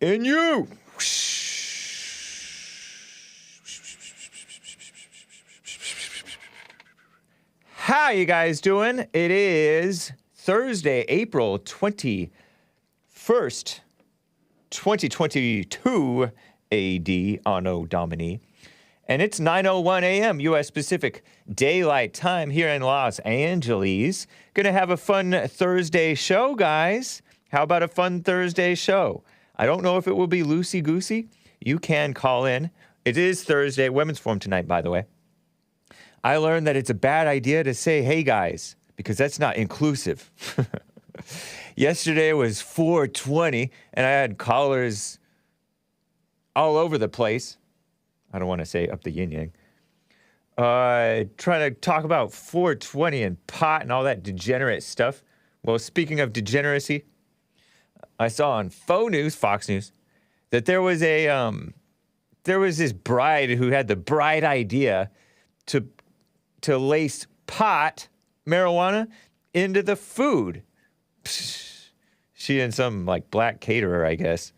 And you. How you guys doing? It is Thursday, April 21st, 2022 AD, Anno Domini. And it's 9:01 a.m. U.S. Pacific Daylight Time here in Los Angeles. Gonna have a fun Thursday show, guys. How about a fun Thursday show? I don't know if it will be loosey-goosey. You can call in. It is Thursday, Women's Forum tonight, by the way. I learned that it's a bad idea to say, hey, guys, because that's not inclusive. Yesterday was 420, and I had callers all over the place. I don't want to say up the yin-yang. Trying to talk about 420 and pot and all that degenerate stuff. Well, speaking of degeneracy, I saw on Fox News, that there was this bride who had the bright idea to lace pot, marijuana, into the food. She and some like black caterer, I guess.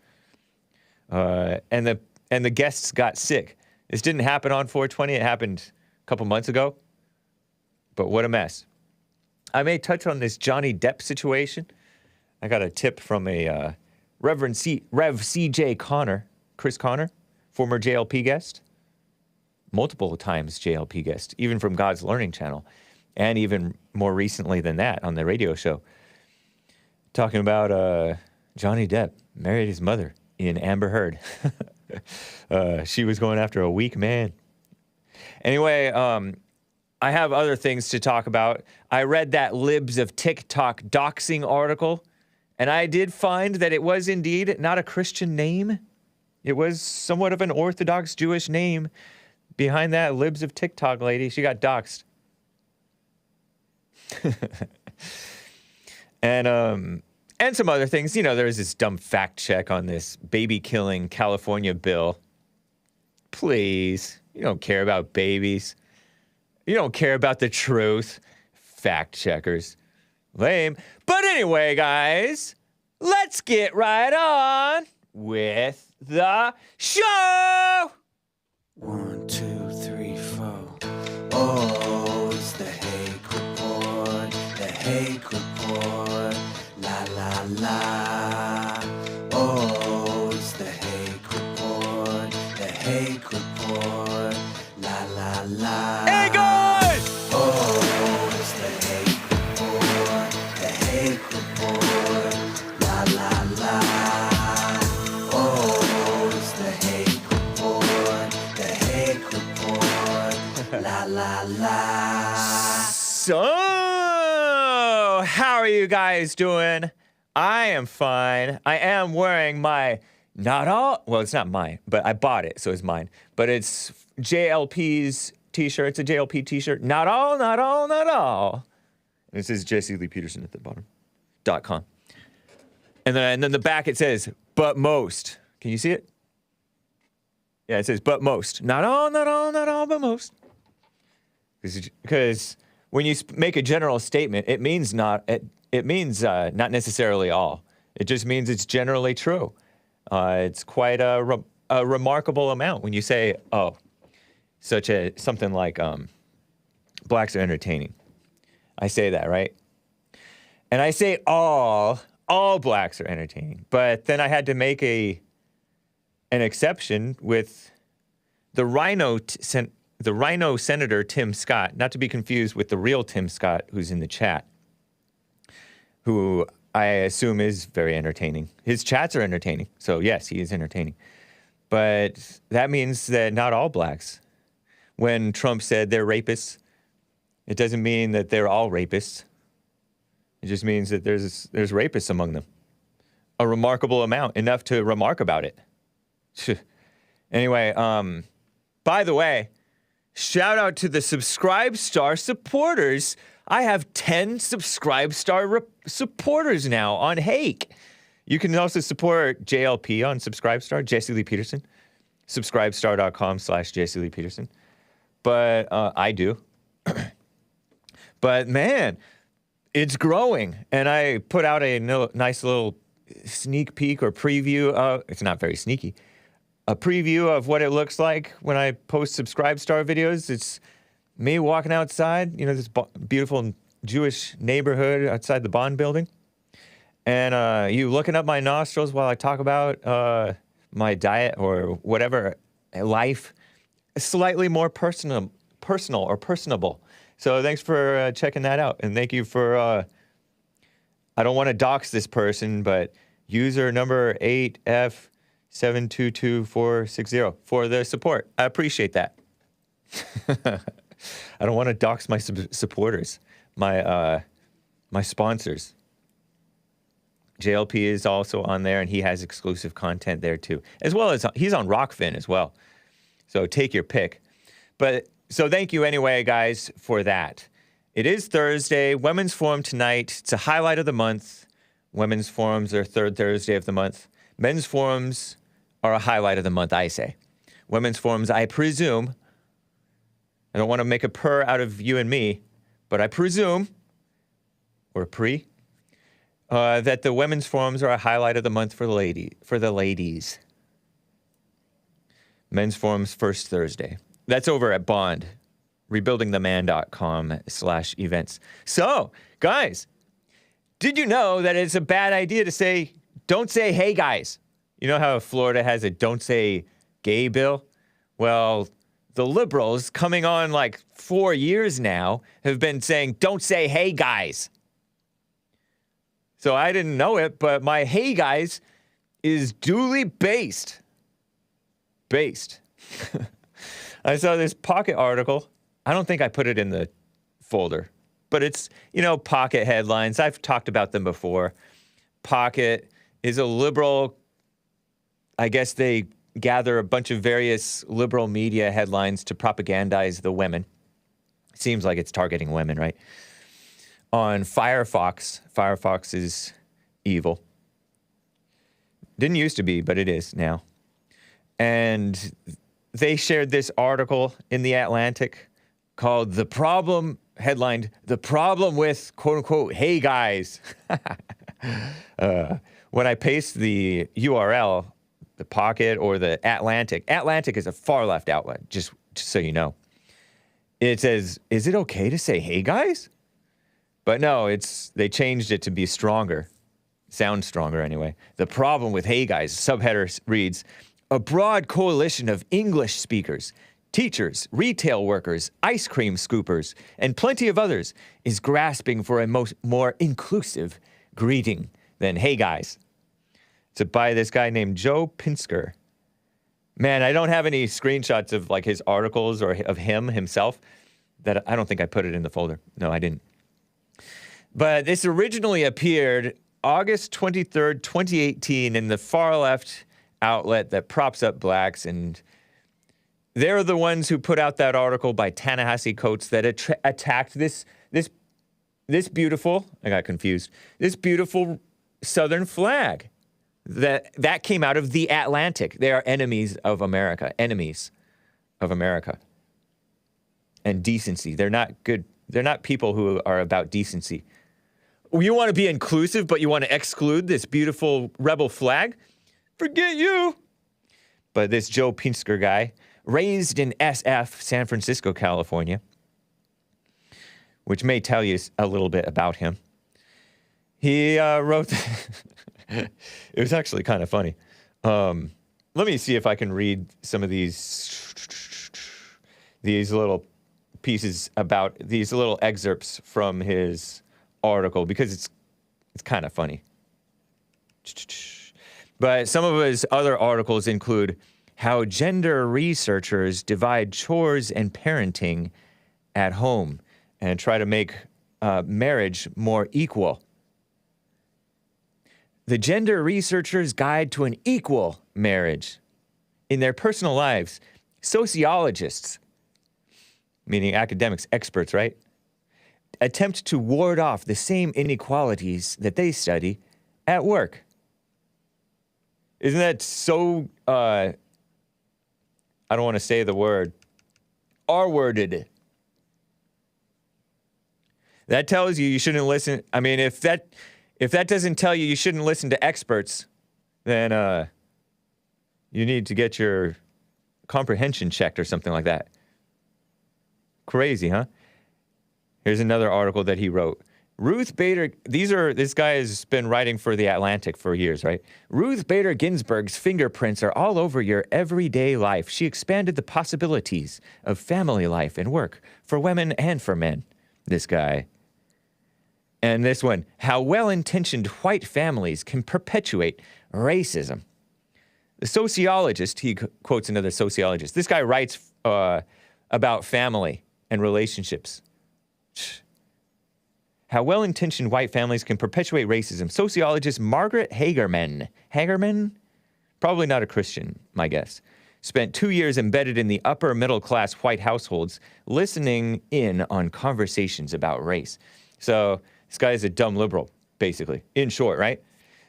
And the guests got sick. This didn't happen on 420. It happened a couple months ago. But what a mess. I may touch on this Johnny Depp situation. I got a tip from a Rev C.J. Connor, Chris Connor, former JLP guest. Multiple times JLP guest, even from God's Learning Channel. And even more recently than that on the radio show. Talking about Johnny Depp married his mother in Amber Heard. She was going after a weak man. Anyway, I have other things to talk about. I read that Libs of Tik Tok doxing article, and I did find that it was indeed not a Christian name. It was somewhat of an Orthodox Jewish name behind that Libs of Tik Tok lady. She got doxed. And some other things. You know, there was this dumb fact check on this baby-killing California bill. Please. You don't care about babies. You don't care about the truth. Fact checkers. Lame. But anyway, guys, let's get right on with the show! 1, 2, 3, 4. Oh, it's the Hake Report. The Hake Report. La la la. Oh, it's the Hake Report. The Hake Report. La la la. Hey, guys! Oh, it's the Hake Report. The Hake Report. La la la. Oh, it's the Hake Report. The Hake Report. La la la. So, how are you guys doing? I am fine. I am wearing my well, it's not mine, but I bought it, so it's mine. But it's JLP's t-shirt. It's a JLP t-shirt. Not all, not all, not all. And it says Jesse Lee Peterson at the bottom. .com. And then the back it says, but most. Can you see it? Yeah, it says, but most. Not all, not all, not all, but most. Because when you make a general statement, it means not necessarily all. It just means it's generally true. It's quite a remarkable amount when you say, oh, something like blacks are entertaining. I say that, right? And I say all blacks are entertaining. But then I had to make an exception with the Rhino Senator Tim Scott, not to be confused with the real Tim Scott who's in the chat, who I assume is very entertaining. His chats are entertaining, so yes, he is entertaining. But that means that not all blacks. When Trump said they're rapists, it doesn't mean that they're all rapists. It just means that there's rapists among them. A remarkable amount, enough to remark about it. Anyway, by the way, shout out to the Subscribe Star supporters. I have 10 Subscribe Star supporters now on Hake. You can also support JLP on Subscribe Star, Jesse Lee Peterson. Subscribestar.com/Jesse Lee Peterson. But I do. But man, it's growing. And I put out a nice little sneak peek or preview of, it's not very sneaky, a preview of what it looks like when I post Subscribe Star videos. It's me walking outside, this beautiful Jewish neighborhood outside the Bond building. And you looking up my nostrils while I talk about my diet or whatever life, slightly more personal or personable. So thanks for checking that out. And thank you for, I don't want to dox this person, but user number 8F722460 for the support. I appreciate that. I don't want to dox my supporters, my sponsors. JLP is also on there, and he has exclusive content there too, as well as he's on Rockfin as well. So take your pick. But so thank you anyway, guys, for that. It is Thursday, Women's Forum tonight. It's a highlight of the month. Women's Forums are third Thursday of the month. Men's Forums are a highlight of the month, I say. Women's Forums, I presume, I don't want to make a purr out of you and me, but I presume, or that the Women's Forums are a highlight of the month for the ladies. Men's Forums first Thursday. That's over at Bond, rebuildingtheman.com/events. So, guys, did you know that it's a bad idea to don't say, hey, guys? You know how Florida has a don't say gay bill? Well, the liberals, coming on like 4 years now, have been saying, don't say, hey, guys. So I didn't know it, but my hey, guys is duly based. I saw this Pocket article. I don't think I put it in the folder, but it's, Pocket headlines. I've talked about them before. Pocket is a liberal, I guess they gather a bunch of various liberal media headlines to propagandize the women. Seems like it's targeting women, right? On Firefox. Firefox is evil. Didn't used to be, but it is now. And they shared this article in The Atlantic called headlined, The Problem with, quote unquote, hey guys. When I paste the URL, the Pocket or the Atlantic is a far left outlet, just so you know. It says, is it okay to say hey guys? But no, they changed it to be stronger. Sound stronger anyway. The problem with hey guys, subheader reads, a broad coalition of English speakers, teachers, retail workers, ice cream scoopers, and plenty of others is grasping for a more inclusive greeting than hey guys. It's by this guy named Joe Pinsker. Man, I don't have any screenshots of like his articles or of him himself. That I don't think I put it in the folder. No, I didn't. But this originally appeared August 23rd, 2018 in the far left outlet that props up blacks, and they're the ones who put out that article by Ta-Nehisi Coates that attacked this beautiful, I got confused, this beautiful Southern flag that came out of The Atlantic. They are enemies of America. And decency. They're not good. They're not people who are about decency. You want to be inclusive, but you want to exclude this beautiful rebel flag? Forget you. But this Joe Pinsker guy, raised in SF, San Francisco, California, which may tell you a little bit about him. He wrote, it was actually kind of funny. Let me see if I can read some of these little pieces about these little excerpts from his article, because it's kind of funny. But some of his other articles include how gender researchers divide chores and parenting at home and try to make marriage more equal. The Gender Researchers' Guide to an Equal Marriage. In their personal lives, sociologists, meaning academics, experts, right, attempt to ward off the same inequalities that they study at work. Isn't that so, I don't want to say the word, R-worded. That tells you shouldn't listen. I mean, if If that doesn't tell you shouldn't listen to experts, then you need to get your comprehension checked or something like that. Crazy, huh? Here's another article that he wrote. Ruth Bader, this guy has been writing for The Atlantic for years, right? Ruth Bader Ginsburg's fingerprints are all over your everyday life. She expanded the possibilities of family life and work for women and for men. This guy. And this one, how well-intentioned white families can perpetuate racism. The sociologist, he quotes another sociologist. This guy writes about family and relationships. How well-intentioned white families can perpetuate racism. Sociologist Margaret Hagerman, probably not a Christian, my guess, spent 2 years embedded in the upper middle-class white households, listening in on conversations about race. So this guy is a dumb liberal, basically, in short, right?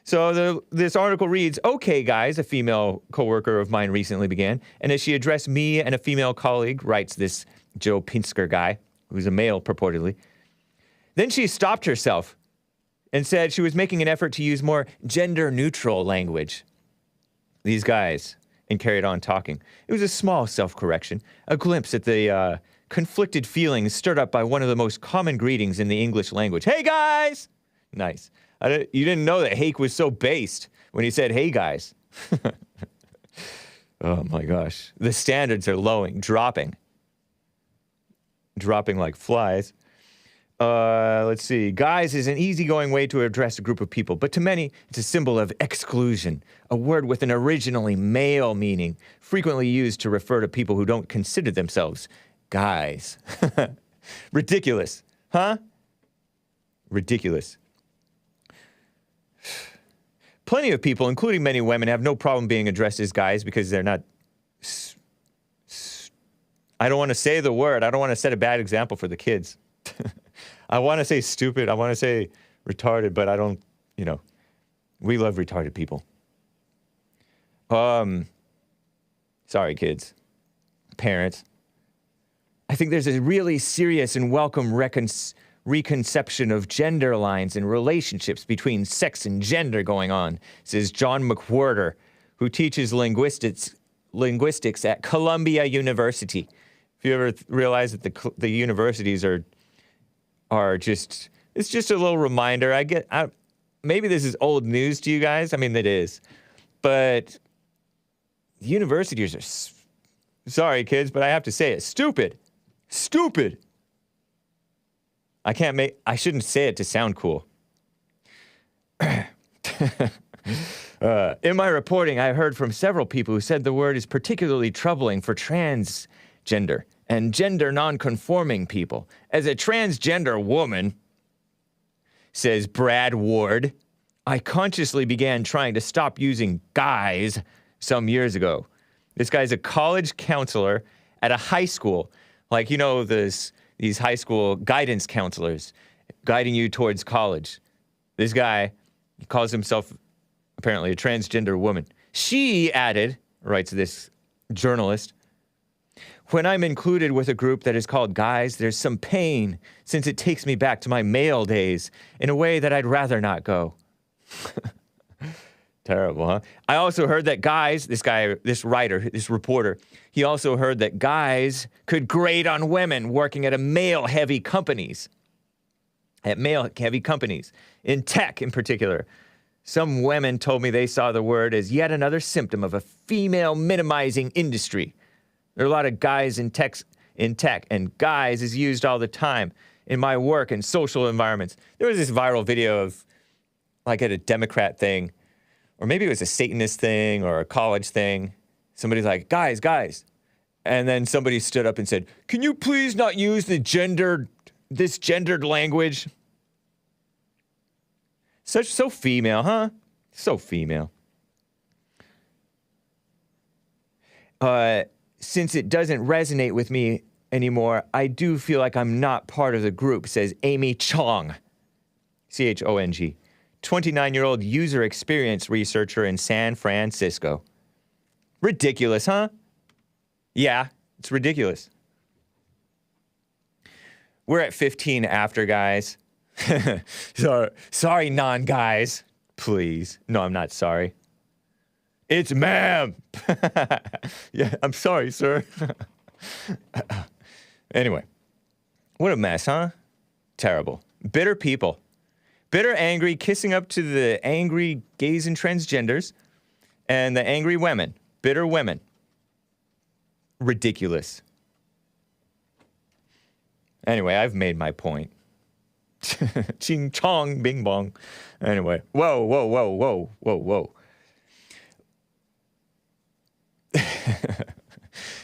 So this article reads, okay, guys, a female coworker of mine recently began, and as she addressed me and a female colleague, writes this Joe Pinsker guy, who's a male purportedly, then she stopped herself and said she was making an effort to use more gender-neutral language. These guys, and carried on talking. It was a small self-correction, a glimpse at the conflicted feelings stirred up by one of the most common greetings in the English language. Hey, guys! Nice. You didn't know that Hake was so based when he said, hey, guys. Oh, my gosh. The standards are dropping like flies. Let's see. Guys is an easygoing way to address a group of people, but to many, it's a symbol of exclusion, a word with an originally male meaning, frequently used to refer to people who don't consider themselves guys. Ridiculous, huh? Ridiculous. Plenty of people, including many women, have no problem being addressed as guys because they're not... I don't want to say the word. I don't want to set a bad example for the kids. I want to say stupid. I want to say retarded, but I don't, we love retarded people. Sorry, kids. Parents. I think there's a really serious and welcome reconception of gender lines and relationships between sex and gender going on, says John McWhorter, who teaches linguistics at Columbia University. If you ever realize that the universities are just, it's just a little reminder. Maybe this is old news to you guys. I mean, it is. But universities are, sorry, kids, but I have to say it. Stupid. Stupid. I shouldn't say it to sound cool. In my reporting, I heard from several people who said the word is particularly troubling for transgender and gender non-conforming people. As a transgender woman, says Brad Ward, I consciously began trying to stop using guys some years ago. This guy's a college counselor at a high school. Like, these high school guidance counselors guiding you towards college. This guy calls himself apparently a transgender woman. She added, writes this journalist, when I'm included with a group that is called guys, there's some pain since it takes me back to my male days in a way that I'd rather not go. Terrible, huh? I also heard that guys, this reporter, he also heard that guys could grade on women working at male-heavy companies. In tech in particular. Some women told me they saw the word as yet another symptom of a female-minimizing industry. There are a lot of guys in tech, and guys is used all the time in my work and social environments. There was this viral video of, like, at a Democrat thing, or maybe it was a Satanist thing or a college thing. Somebody's like, guys. And then somebody stood up and said, can you please not use this gendered language? So female, huh? So female. Since it doesn't resonate with me anymore, I do feel like I'm not part of the group, says Amy Chong. C-H-O-N-G. 29-year-old user experience researcher in San Francisco. Ridiculous, huh? Yeah, it's ridiculous. We're at 15 after, guys. Sorry, non-guys. Please. No, I'm not sorry. It's ma'am. Yeah, I'm sorry, sir. Anyway, what a mess, huh? Terrible. Bitter people. Bitter, angry, kissing up to the angry gays and transgenders and the angry women. Bitter women. Ridiculous. Anyway, I've made my point. Ching chong, bing bong. Anyway, whoa.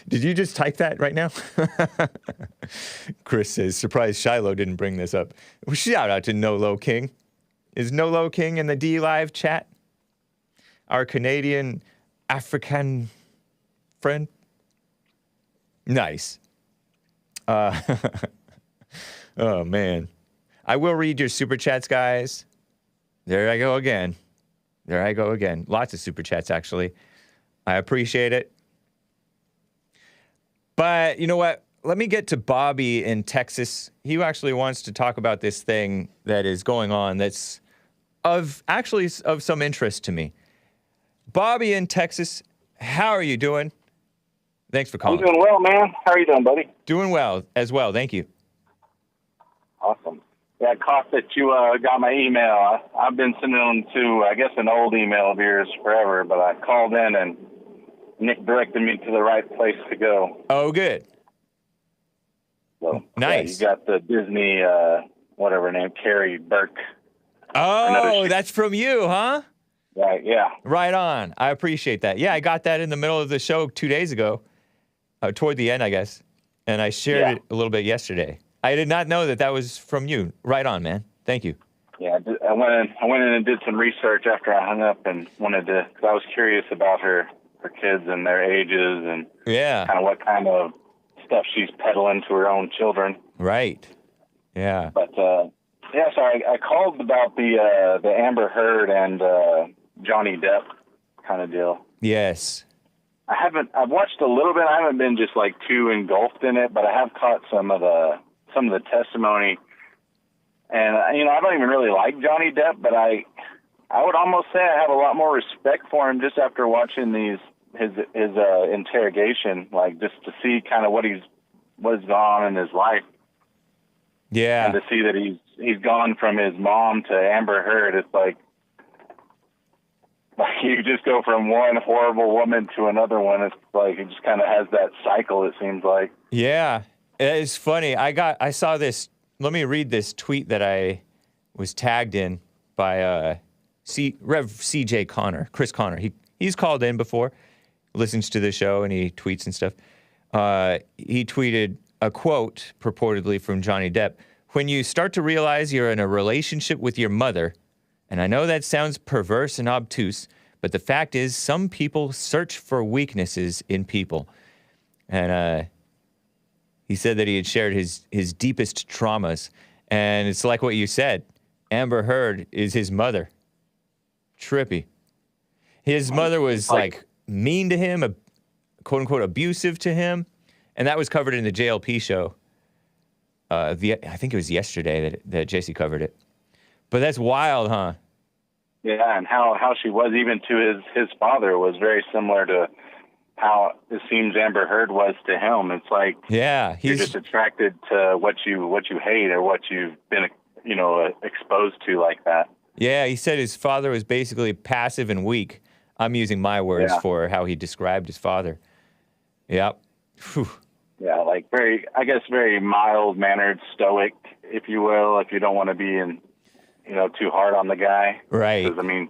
Did you just type that right now? Chris says, surprised Shiloh didn't bring this up. Well, shout out to Nolo King. Is Nolo King in the D Live chat? Our Canadian African friend? Nice. Oh, man. I will read your super chats, guys. There I go again. Lots of super chats, actually. I appreciate it. But you know what? Let me get to Bobby in Texas. He actually wants to talk about this thing that is going on that's of some interest to me. Bobby in Texas, how are you doing? Thanks for calling. I'm doing well, man. How are you doing, buddy? Doing well as well. Thank you. Awesome. Yeah, I caught that you got my email. I've been sending them to, I guess, an old email of yours forever, but I called in and Nick directed me to the right place to go. Oh, good. So, nice. Yeah, you got the Disney, whatever name, Carrie Burke. Oh, that's from you, huh? Right, yeah. Right on. I appreciate that. Yeah, I got that in the middle of the show 2 days ago, toward the end, I guess, and I shared it a little bit yesterday. I did not know that was from you. Right on, man. Thank you. Yeah, I went in and did some research after I hung up and wanted to, because I was curious about her kids and their ages and kind of what kind of stuff she's peddling to her own children. Right. Yeah. But yeah, so I called about the Amber Heard and Johnny Depp kind of deal. Yes. I've watched a little bit. I haven't been just like too engulfed in it, but I have caught some of the testimony. And I don't even really like Johnny Depp, but I would almost say I have a lot more respect for him just after watching his interrogation, like just to see kind of what's gone on in his life. Yeah. And to see that he's gone from his mom to Amber Heard, it's like you just go from one horrible woman to another one. It's like it just kind of has that cycle, it seems like. Yeah. It's funny. I saw this. Let me read this tweet that I was tagged in by Rev CJ Connor, Chris Connor. He's called in before, listens to the show, and he tweets and stuff. He tweeted a quote purportedly from Johnny Depp. When you start to realize you're in a relationship with your mother, and I know that sounds perverse and obtuse, but the fact is some people search for weaknesses in people. And he said that he had shared his deepest traumas. And it's like what you said. Amber Heard is his mother. Trippy. His mother was like mean to him, quote unquote abusive to him. And that was covered in the JLP show. I think it was yesterday that JC covered it. But that's wild, huh? Yeah, and how she was even to his father was very similar to how it seems Amber Heard was to him. It's like you're just attracted to what you hate or what you've been exposed to like that. Yeah, he said his father was basically passive and weak. I'm using my words for how he described his father. Yep. Whew. Yeah, like very mild-mannered, stoic, if you will, if you don't want to be too hard on the guy. Right. Because, I mean,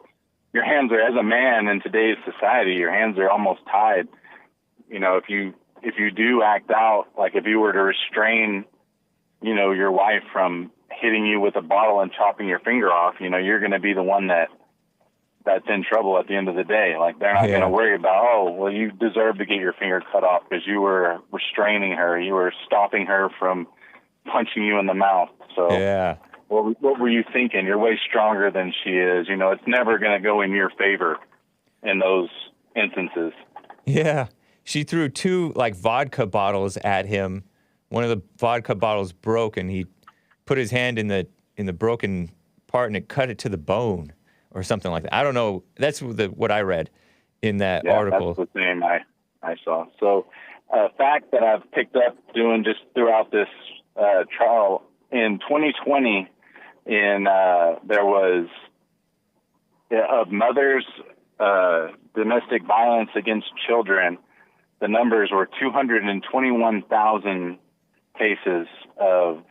your hands are, as a man in today's society, your hands are almost tied. If you do act out, like if you were to restrain, your wife from hitting you with a bottle and chopping your finger off, you're going to be the one that's in trouble at the end of the day. Like they're not going to worry about, you deserve to get your finger cut off because you were restraining her. You were stopping her from punching you in the mouth. So what were you thinking? You're way stronger than she is. It's never going to go in your favor in those instances. Yeah. She threw 2 vodka bottles at him. One of the vodka bottles broke and he put his hand in the in the broken part and it cut it to the bone or something like that. I don't know. That's what I read in that article. That's the same I saw. So a fact that I've picked up doing just throughout this trial, in 2020, there was of mothers domestic violence against children, the numbers were 221,000 cases of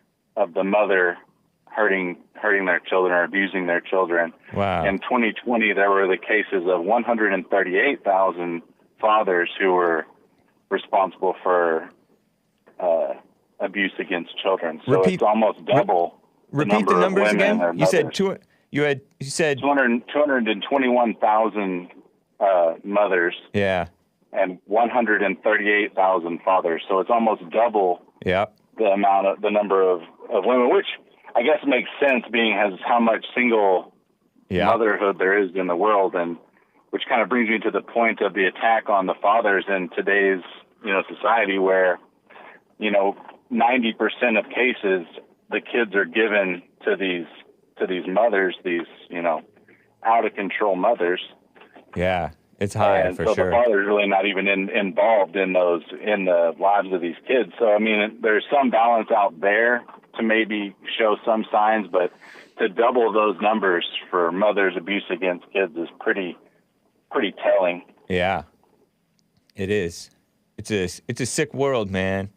the mother hurting their children or abusing their children. Wow. In 2020, there were the cases of 138,000 fathers who were responsible for abuse against children. So it's almost double. Repeat the numbers again. You said 221,000 mothers. Yeah. And 138,000 fathers. So it's almost double. Yeah. The number of women, which I guess makes sense, being as how much single motherhood there is in the world, and which kind of brings me to the point of the attack on the fathers in today's society, where 90% of cases the kids are given to these mothers, these out of control mothers. Yeah, it's high for sure. So the father's really not even involved in the lives of these kids. So I mean, there's some balance out there to maybe show some signs, but to double those numbers for mothers' abuse against kids is pretty telling. Yeah, it is. It's a sick world, man.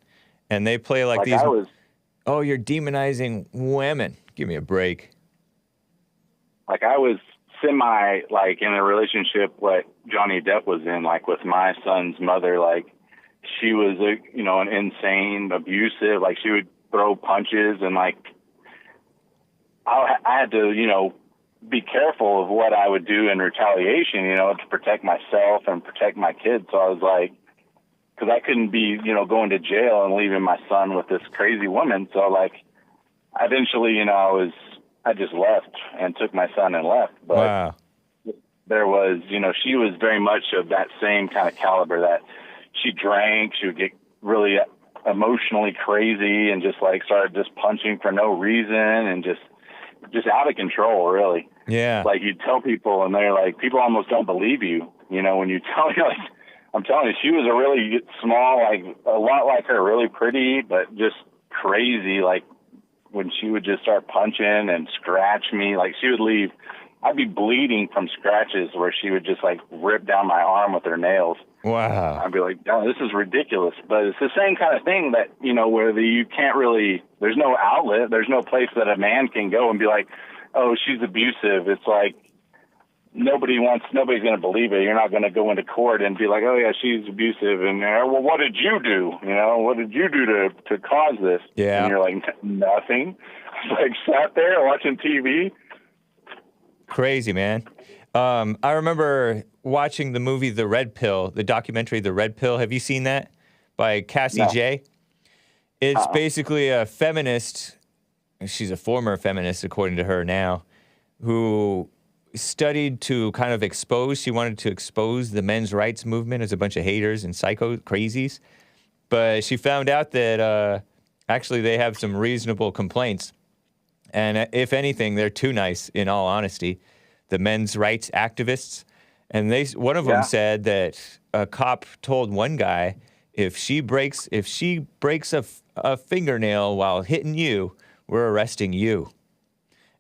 And they play like these. Oh, you're demonizing women. Give me a break. Like I was semi in a relationship what Johnny Depp was in, like with my son's mother. Like she was an insane, abusive. Like she would throw punches, and like I had to be careful of what I would do in retaliation, to protect myself and protect my kids. So I was like, because I couldn't be going to jail and leaving my son with this crazy woman. So like eventually I just left and took my son and left. But wow. There was, she was very much of that same kind of caliber, that she drank, she would get really emotionally crazy and just like started just punching for no reason and just out of control, really. Yeah. Like you tell people and they're like, people almost don't believe you, when you tell me, like, I'm telling you, she was a really small, like a lot like her, really pretty, but just crazy. Like when she would just start punching and scratch me, like she would leave, I'd be bleeding from scratches where she would just like rip down my arm with her nails. Wow. I'd be like, oh, this is ridiculous. But it's the same kind of thing that, where you can't really, there's no outlet, there's no place that a man can go and be like, oh, she's abusive. It's like, nobody's going to believe it. You're not going to go into court and be like, oh yeah, she's abusive. And well, what did you do? What did you do to cause this? Yeah. And you're like, nothing. Like sat there watching TV. Crazy, man. I remember watching the movie The Red Pill, the documentary The Red Pill. Have you seen that? By Cassie J. It's basically a feminist. She's a former feminist, according to her now, who studied to kind of expose. She wanted to expose the men's rights movement as a bunch of haters and psycho crazies. But she found out that actually they have some reasonable complaints. And if anything, they're too nice, in all honesty, the men's rights activists. And one of them said that a cop told one guy, if she breaks a fingernail while hitting you, we're arresting you.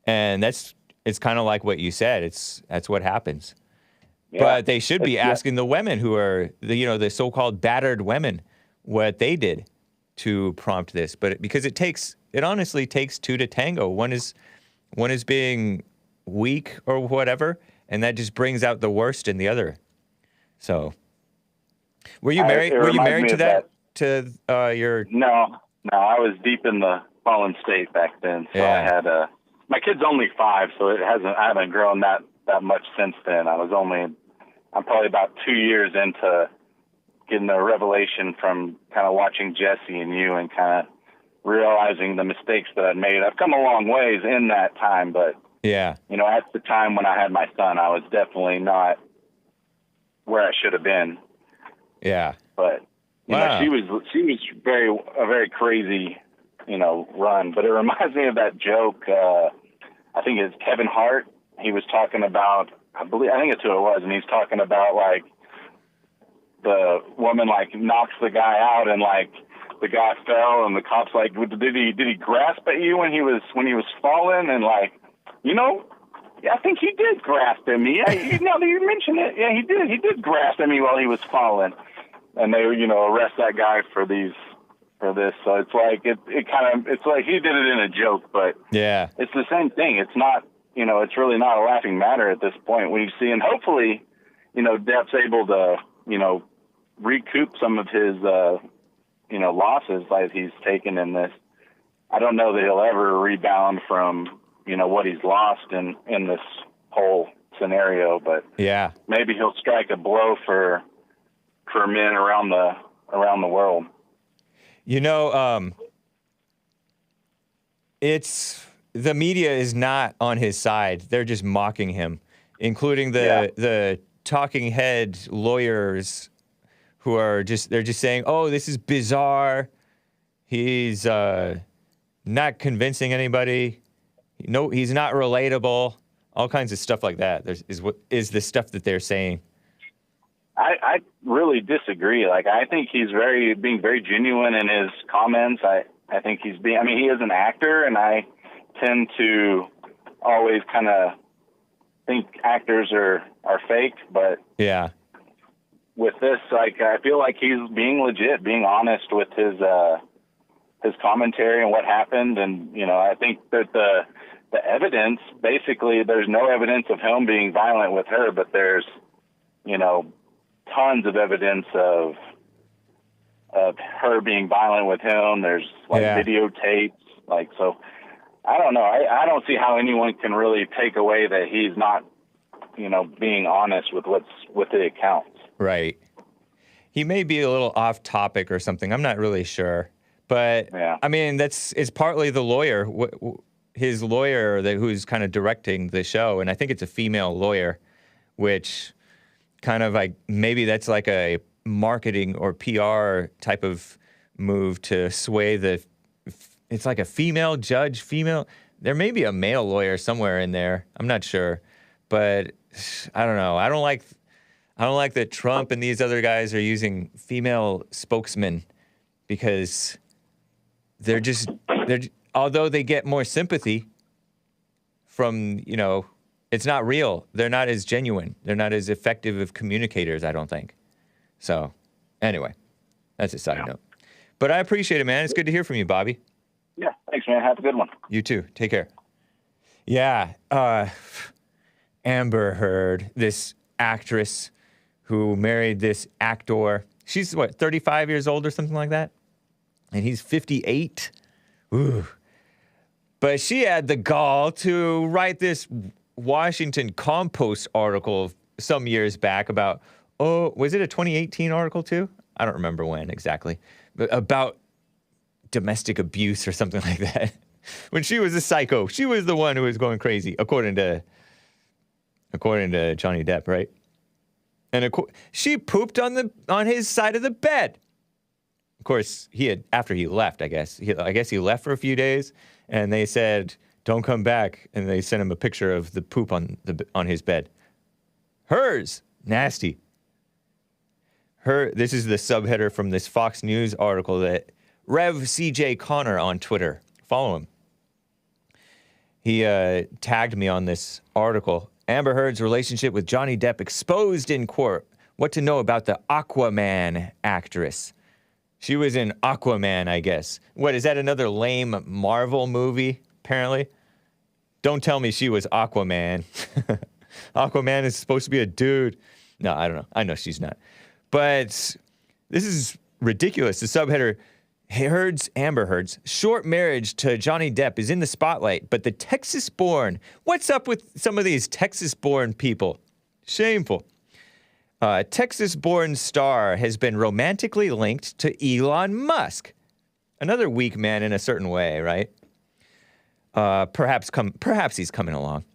And it's kind of like what you said. That's what happens. Yeah. But they should be asking the women who are the so-called battered women what they did to prompt this. But because it honestly takes two to tango. One is being weak or whatever, and that just brings out the worst in the other. So, were you married? Were you married to that? To your? No, I was deep in the fallen state back then. So I had my kid's only 5, so I haven't grown that much since then. I'm probably about 2 years into getting a revelation from kind of watching Jesse and you and kind of realizing the mistakes that I'd made. I've come a long ways in that time, but at the time when I had my son, I was definitely not where I should have been. Yeah. But she was a very crazy run. But it reminds me of that joke. I think it's Kevin Hart. He was talking about, I think it's who it was, and he's talking about like the woman like knocks the guy out, and like the guy fell, and the cop's like, did he grasp at you when he was falling? And like, yeah, I think he did grasp at me. Now that you mention it, yeah, he did. He did grasp at me while he was falling. And they, arrest that guy for this. So it's like it's like he did it in a joke, but yeah, it's the same thing. It's not, it's really not a laughing matter at this point when you see, and hopefully, Depp's able to, recoup some of his, losses that he's taken in this. I don't know that he'll ever rebound from, what he's lost in this whole scenario, but yeah, maybe he'll strike a blow for men around the world. It's the media is not on his side. They're just mocking him, including the talking head lawyers who are they're just saying, "Oh, this is bizarre. He's not convincing anybody. No, he's not relatable." All kinds of stuff like that. Is the stuff that they're saying. I really disagree. Like, I think he's being very genuine in his comments. I think he is an actor, and I tend to always kind of think actors are fake, but yeah, with this, like, I feel like he's being legit, being honest with his commentary and what happened. And, I think that the evidence, basically, there's no evidence of him being violent with her, but there's, tons of evidence of her being violent with him. There's videotapes, so I don't know. I don't see how anyone can really take away that he's not, being honest with with the accounts. Right. He may be a little off topic or something. I'm not really sure, but yeah. I mean, it's partly the lawyer, his lawyer who's kind of directing the show. And I think it's a female lawyer, which kind of like, maybe that's like a marketing or PR type of move to sway it's like a female judge, there may be a male lawyer somewhere in there. I'm not sure, but I don't know. I don't like that Trump and these other guys are using female spokesmen because they're although they get more sympathy from, it's not real. They're not as genuine. They're not as effective of communicators, I don't think. So, anyway, that's a side note. But I appreciate it, man. It's good to hear from you, Bobby. Yeah, thanks, man. Have a good one. You too. Take care. Yeah, Amber Heard, this actress who married this actor. She's, 35 years old or something like that? And he's 58? Ooh. But she had the gall to write this Washington Compost article some years back about, was it a 2018 article too? I don't remember when exactly, but about domestic abuse or something like that. When she was a psycho, she was the one who was going crazy, according to Johnny Depp, right? And she pooped on his side of the bed. Of course, after he left, I guess he left for a few days, and they said, "Don't come back," and they sent him a picture of the poop on his bed. Hers, nasty. This is the subheader from this Fox News article that Rev CJ Connor on Twitter. Follow him. He tagged me on this article. Amber Heard's relationship with Johnny Depp exposed in court. What to know about the Aquaman actress. She was in Aquaman, I guess. What, is that another lame Marvel movie, apparently? Don't tell me she was Aquaman. Aquaman is supposed to be a dude. No, I don't know. I know she's not. But this is ridiculous. The subheader, Amber Heard's short marriage to Johnny Depp is in the spotlight, but the Texas-born, what's up with some of these Texas-born people? Shameful. Texas-born star has been romantically linked to Elon Musk. Another weak man in a certain way, right? Perhaps he's coming along.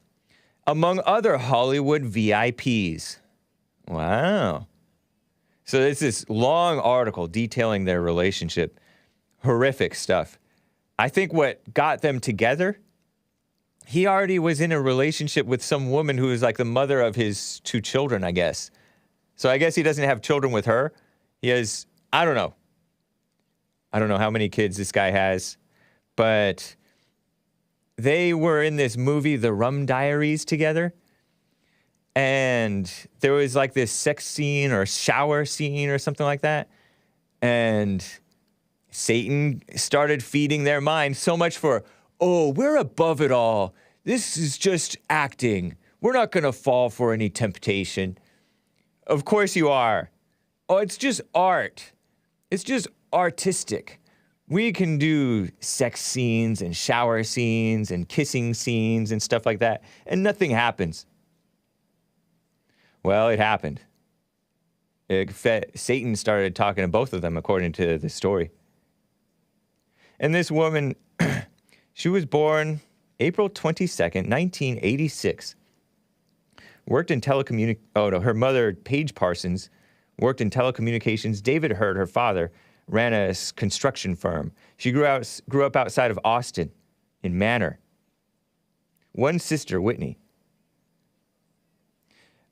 Among other Hollywood VIPs. Wow. So there's this long article detailing their relationship. Horrific stuff. I think what got them together, he already was in a relationship with some woman who is like the mother of his 2 children, I guess. So I guess he doesn't have children with her. He has, I don't know. I don't know how many kids this guy has, but they were in this movie, The Rum Diaries, together. And there was like this sex scene or shower scene or something like that. And Satan started feeding their mind so much for, oh, we're above it all. This is just acting. We're not going to fall for any temptation. Of course you are. Oh, it's just art. It's just artistic. We can do sex scenes and shower scenes and kissing scenes and stuff like that, and nothing happens. Well, it happened. Satan started talking to both of them, according to the story. And this woman, she was born April 22nd, 1986. Worked in her mother, Paige Parsons, worked in telecommunications. David Hurd, her father, ran a construction firm. She grew up outside of Austin in Manor. One sister, Whitney.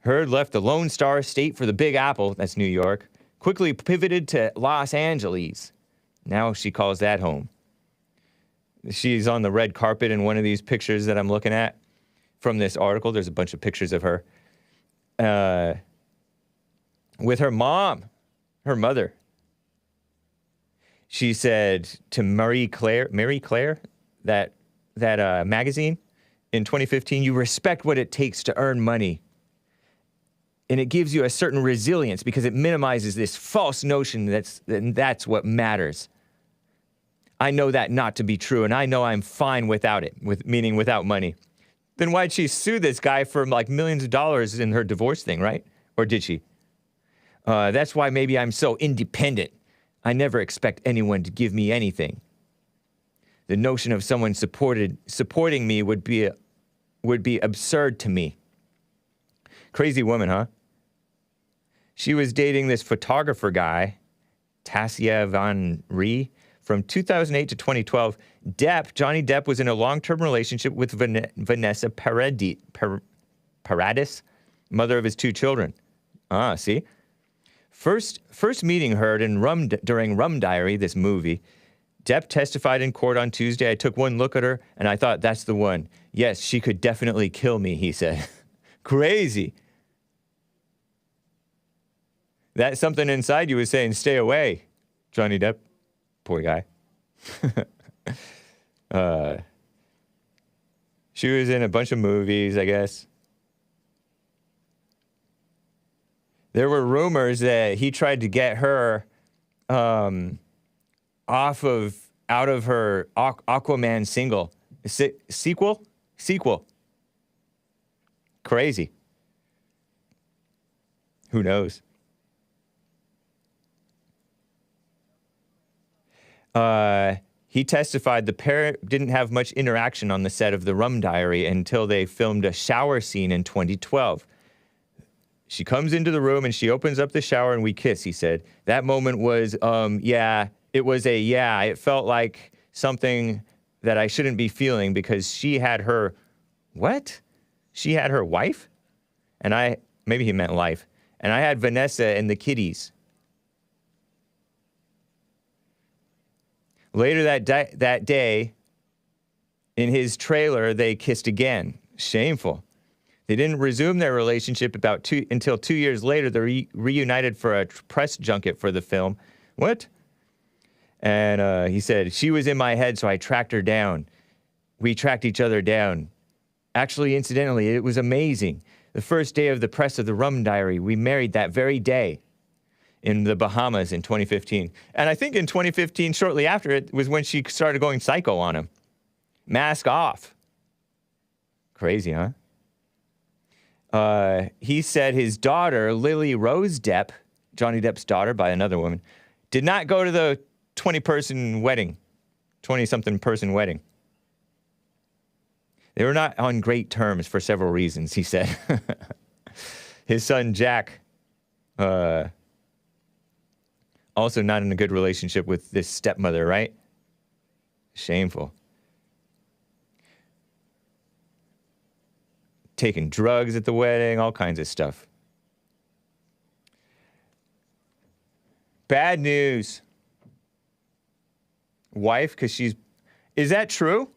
Hurd left the Lone Star State for the Big Apple, that's New York, quickly pivoted to Los Angeles. Now she calls that home. She's on the red carpet in one of these pictures that I'm looking at from this article. There's a bunch of pictures of her. With her mom, her mother. She said to Marie Claire, that magazine in 2015, you respect what it takes to earn money. And it gives you a certain resilience because it minimizes this false notion that's what matters. I know that not to be true, and I know I'm fine without it, meaning without money. Then why'd she sue this guy for like millions of dollars in her divorce thing, right? Or did she? That's why maybe I'm so independent. I never expect anyone to give me anything. The notion of someone supporting me would be absurd to me. Crazy woman, huh? She was dating this photographer guy, Tassia Van Ree, from 2008 to 2012. Johnny Depp was in a long-term relationship with Vanessa Paradis, mother of his 2 children. Ah, see? First meeting her during Rum Diary, this movie. Depp testified in court on Tuesday. I took one look at her, and I thought, that's the one. Yes, she could definitely kill me, he said. Crazy. That something inside you was saying, stay away, Johnny Depp. Poor guy. She was in a bunch of movies, I guess. There were rumors that he tried to get her out of her Aquaman single. Sequel. Crazy. Who knows? He testified the pair didn't have much interaction on the set of The Rum Diary until they filmed a shower scene in 2012. She comes into the room and she opens up the shower and we kiss, he said. That moment was, it felt like something that I shouldn't be feeling because she had her, what? She had her wife? And maybe he meant life. And I had Vanessa and the kitties. Later that day, in his trailer, they kissed again. Shameful. They didn't resume their relationship until 2 years later. They reunited for a press junket for the film. What? And he said, she was in my head, so I tracked her down. We tracked each other down. Actually, incidentally, it was amazing. The first day of the press of The Rum Diary, we married that very day in the Bahamas in 2015. And I think in 2015, shortly after it, was when she started going psycho on him. Mask off. Crazy, huh? He said his daughter, Lily Rose Depp, Johnny Depp's daughter by another woman, did not go to the 20-something person wedding. They were not on great terms for several reasons, he said. His son, Jack, also not in a good relationship with this stepmother, right? Shameful. Taking drugs at the wedding, all kinds of stuff. Bad news. Wife, because she's... Is that true?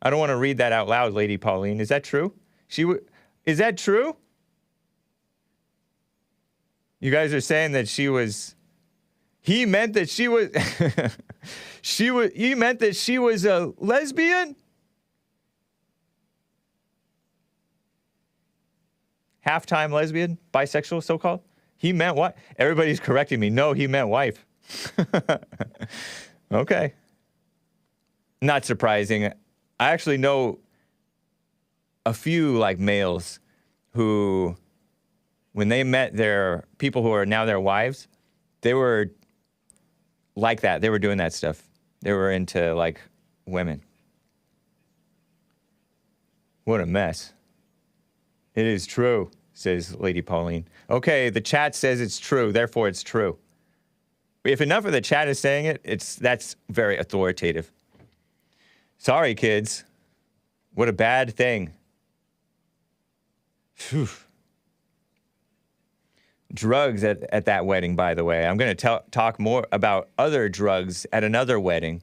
I don't want to read that out loud, Lady Pauline. Is that true? Is that true? You guys are saying that she was... He meant that she was... He meant that she was a lesbian? Half-time lesbian? Bisexual, so-called? He meant what? Everybody's correcting me. No, he meant wife. Okay. Not surprising. I actually know a few, like, males who, when they met their people who are now their wives, they were like that. They were doing that stuff. They were into, like, women. What a mess. It is true, says Lady Pauline. Okay, the chat says it's true, therefore it's true. If enough of the chat is saying it, that's very authoritative. Sorry, kids. What a bad thing. Phew. Drugs at that wedding, by the way. I'm going to talk more about other drugs at another wedding.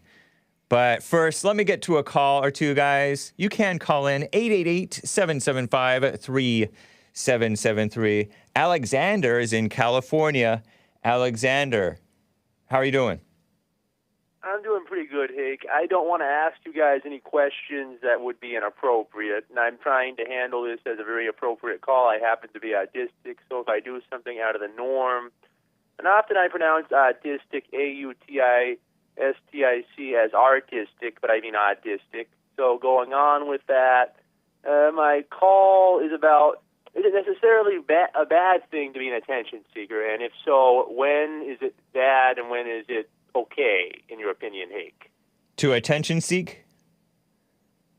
But first, let me get to a call or two, guys. You can call in 888-775-3773. Alexander is in California. Alexander, how are you doing? I'm doing pretty good, Hake. I don't want to ask you guys any questions that would be inappropriate, and I'm trying to handle this as a very appropriate call. I happen to be autistic, so if I do something out of the norm, and often I pronounce autistic, A-U-T-I-S-T-I-C, as artistic, but I mean autistic. So going on with that, my call is about, is it necessarily a bad thing to be an attention seeker? And if so, when is it bad and when is it okay, in your opinion, Hake? To attention seek?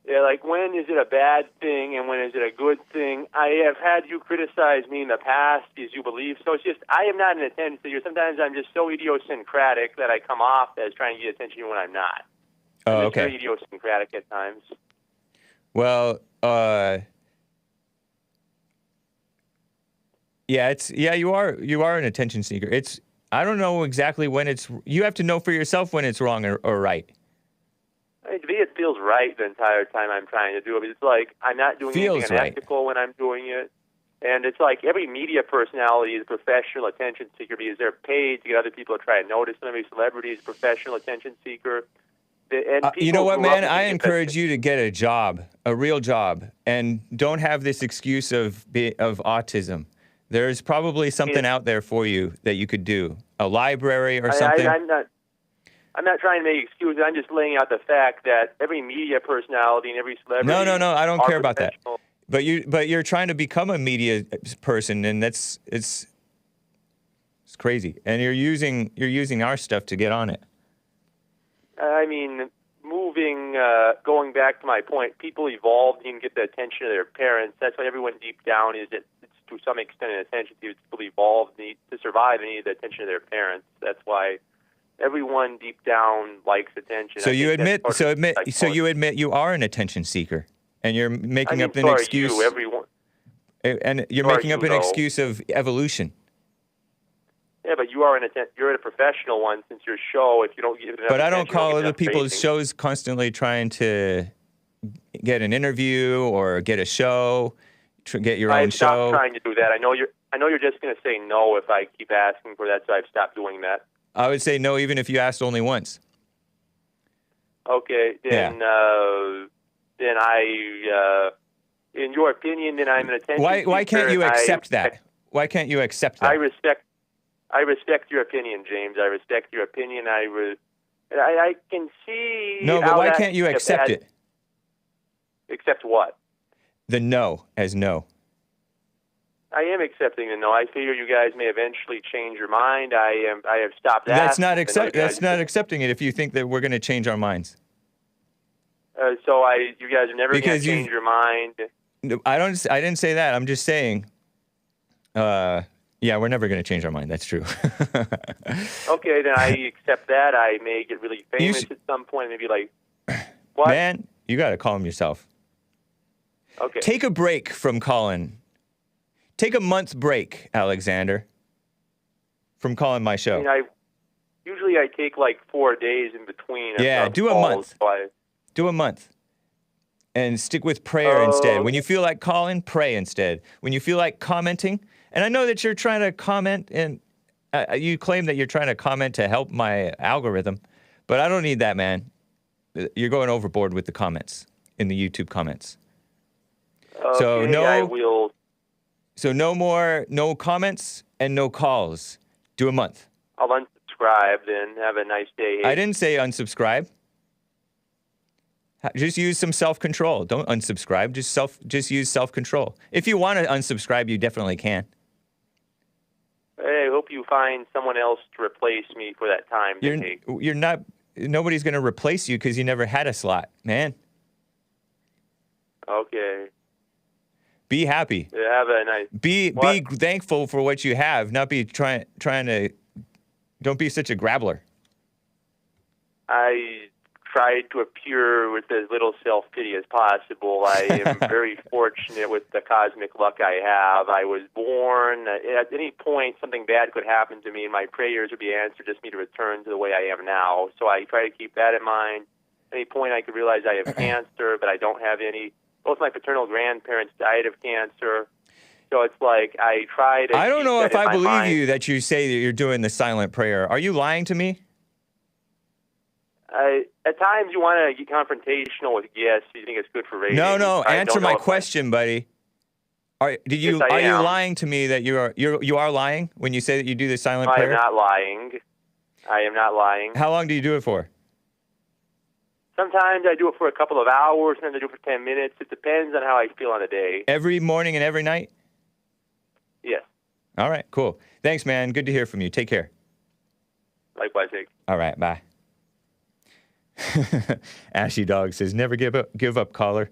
Yeah, like when is it a bad thing and when is it a good thing? I have had you criticize me in the past because you believe so. It's just, I am not an attention seeker. Sometimes I'm just so idiosyncratic that I come off as trying to get attention when I'm not. Oh, I'm okay. very idiosyncratic at times. Well, yeah, you are an attention seeker. I don't know exactly when you have to know for yourself when it's wrong or right. I mean, to me, it feels right the entire time I'm trying to do it. It's like I'm not doing anything unethical when I'm doing it. And it's like every media personality is a professional attention seeker because they're paid to get other people to try and notice them. Every celebrity is a professional attention seeker. And you know what, man? I encourage you to get a job, a real job, and don't have this excuse of autism. There's probably something out there for you that you could do. A library or something. I'm not trying to make excuses. I'm just laying out the fact that every media personality and every celebrity. No. I don't care about that. But you're trying to become a media person, and it's crazy. And you're using our stuff to get on it. I mean, going back to my point, people evolved and get the attention of their parents. That's why everyone deep down is to some extent an attention to people evolved to survive and need the attention of their parents. That's why everyone deep down likes attention. So you admit you are an attention seeker, and you're making up an excuse. Everyone. And you're making up an excuse of evolution. Yeah, but you're a professional one since your show. If you don't give it enough but I don't attention, call other people's shows constantly trying to get an interview or get a show. Get your own show. I've stopped trying to do that. I know you're just going to say no if I keep asking for that, so I've stopped doing that. I would say no even if you asked only once. Okay, then in your opinion, then I'm an attention seeker. Why can't you accept that? Why can't you accept that? I respect your opinion, James. I respect your opinion. I can see. No, but why can't you accept it? Accept what? The no as no. I am accepting the no. I figure you guys may eventually change your mind. I have stopped that. That's not accepting it if you think that we're going to change our minds. You guys are never going to change your mind. I didn't say that. I'm just saying Yeah, we're never going to change our mind. That's true. Okay, then I accept that. I may get really famous at some point. Maybe like, what? Man, you got to calm yourself. Okay. Take a break from calling. Take a month break, Alexander, from calling my show. I mean, usually I take like 4 days in between. Yeah, do a month. Do a month. And stick with prayer instead. When you feel like calling, pray instead. When you feel like commenting, and I know that you're trying to comment, and you claim that you're trying to comment to help my algorithm, but I don't need that, man. You're going overboard with the comments in the YouTube comments. Okay, I will. So no comments and no calls. Do a month. I'll unsubscribe then. Have a nice day. I didn't say unsubscribe. Just use some self-control. Don't unsubscribe. Just use self-control. If you want to unsubscribe, you definitely can. Hey, I hope you find someone else to replace me for that time. You're not. Nobody's going to replace you because you never had a slot, man. Okay. Be happy. Yeah, have a nice. Be thankful for what you have. Not be trying to. Don't be such a grabbler. I tried to appear with as little self-pity as possible. I am very fortunate with the cosmic luck I have. I was born. At any point, something bad could happen to me, and my prayers would be answered just me to return to the way I am now. So I try to keep that in mind. At any point, I could realize I have cancer, but I don't have any. Both my paternal grandparents died of cancer. So it's like I try to. I don't know if I believe mind. you that you say that you're doing the silent prayer. Are you lying to me? At times you want to get confrontational with guests. You think it's good for ratings. No. Answer my question, buddy. Are you lying to me that you are lying when you say that you do the silent prayer? I am not lying. I am not lying. How long do you do it for? Sometimes I do it for a couple of hours, sometimes I do it for 10 minutes. It depends on how I feel on the day. Every morning and every night? Yes. All right, cool. Thanks, man. Good to hear from you. Take care. Likewise, Hake. All right, bye. Ashy Dog says, never give up, caller.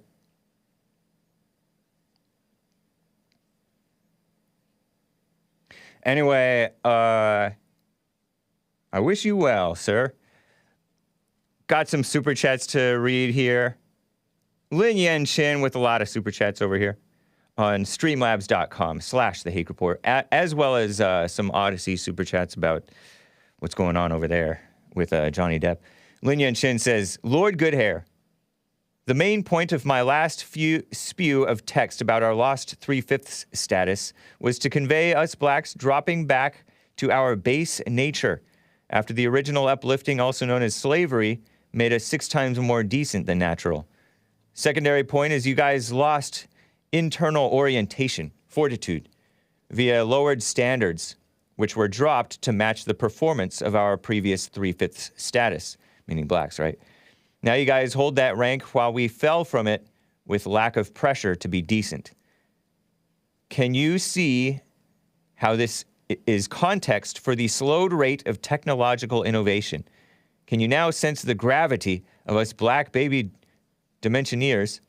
Anyway, I wish you well, sir. Got some super chats to read here. Lin Yen Chin with a lot of super chats over here on streamlabs.com/The Hake Report, as well as some Odyssey super chats about what's going on over there with Johnny Depp. Lin Yen Chin says, Lord Goodhair, the main point of my last few spew of text about our lost 3/5 status was to convey us blacks dropping back to our base nature after the original uplifting, also known as slavery, made us 6 times more decent than natural. Secondary point is you guys lost internal orientation, fortitude, via lowered standards, which were dropped to match the performance of our previous 3/5 status, meaning blacks, right? Now you guys hold that rank while we fell from it with lack of pressure to be decent. Can you see how this is context for the slowed rate of technological innovation? Can you now sense the gravity of us black baby dimensioneers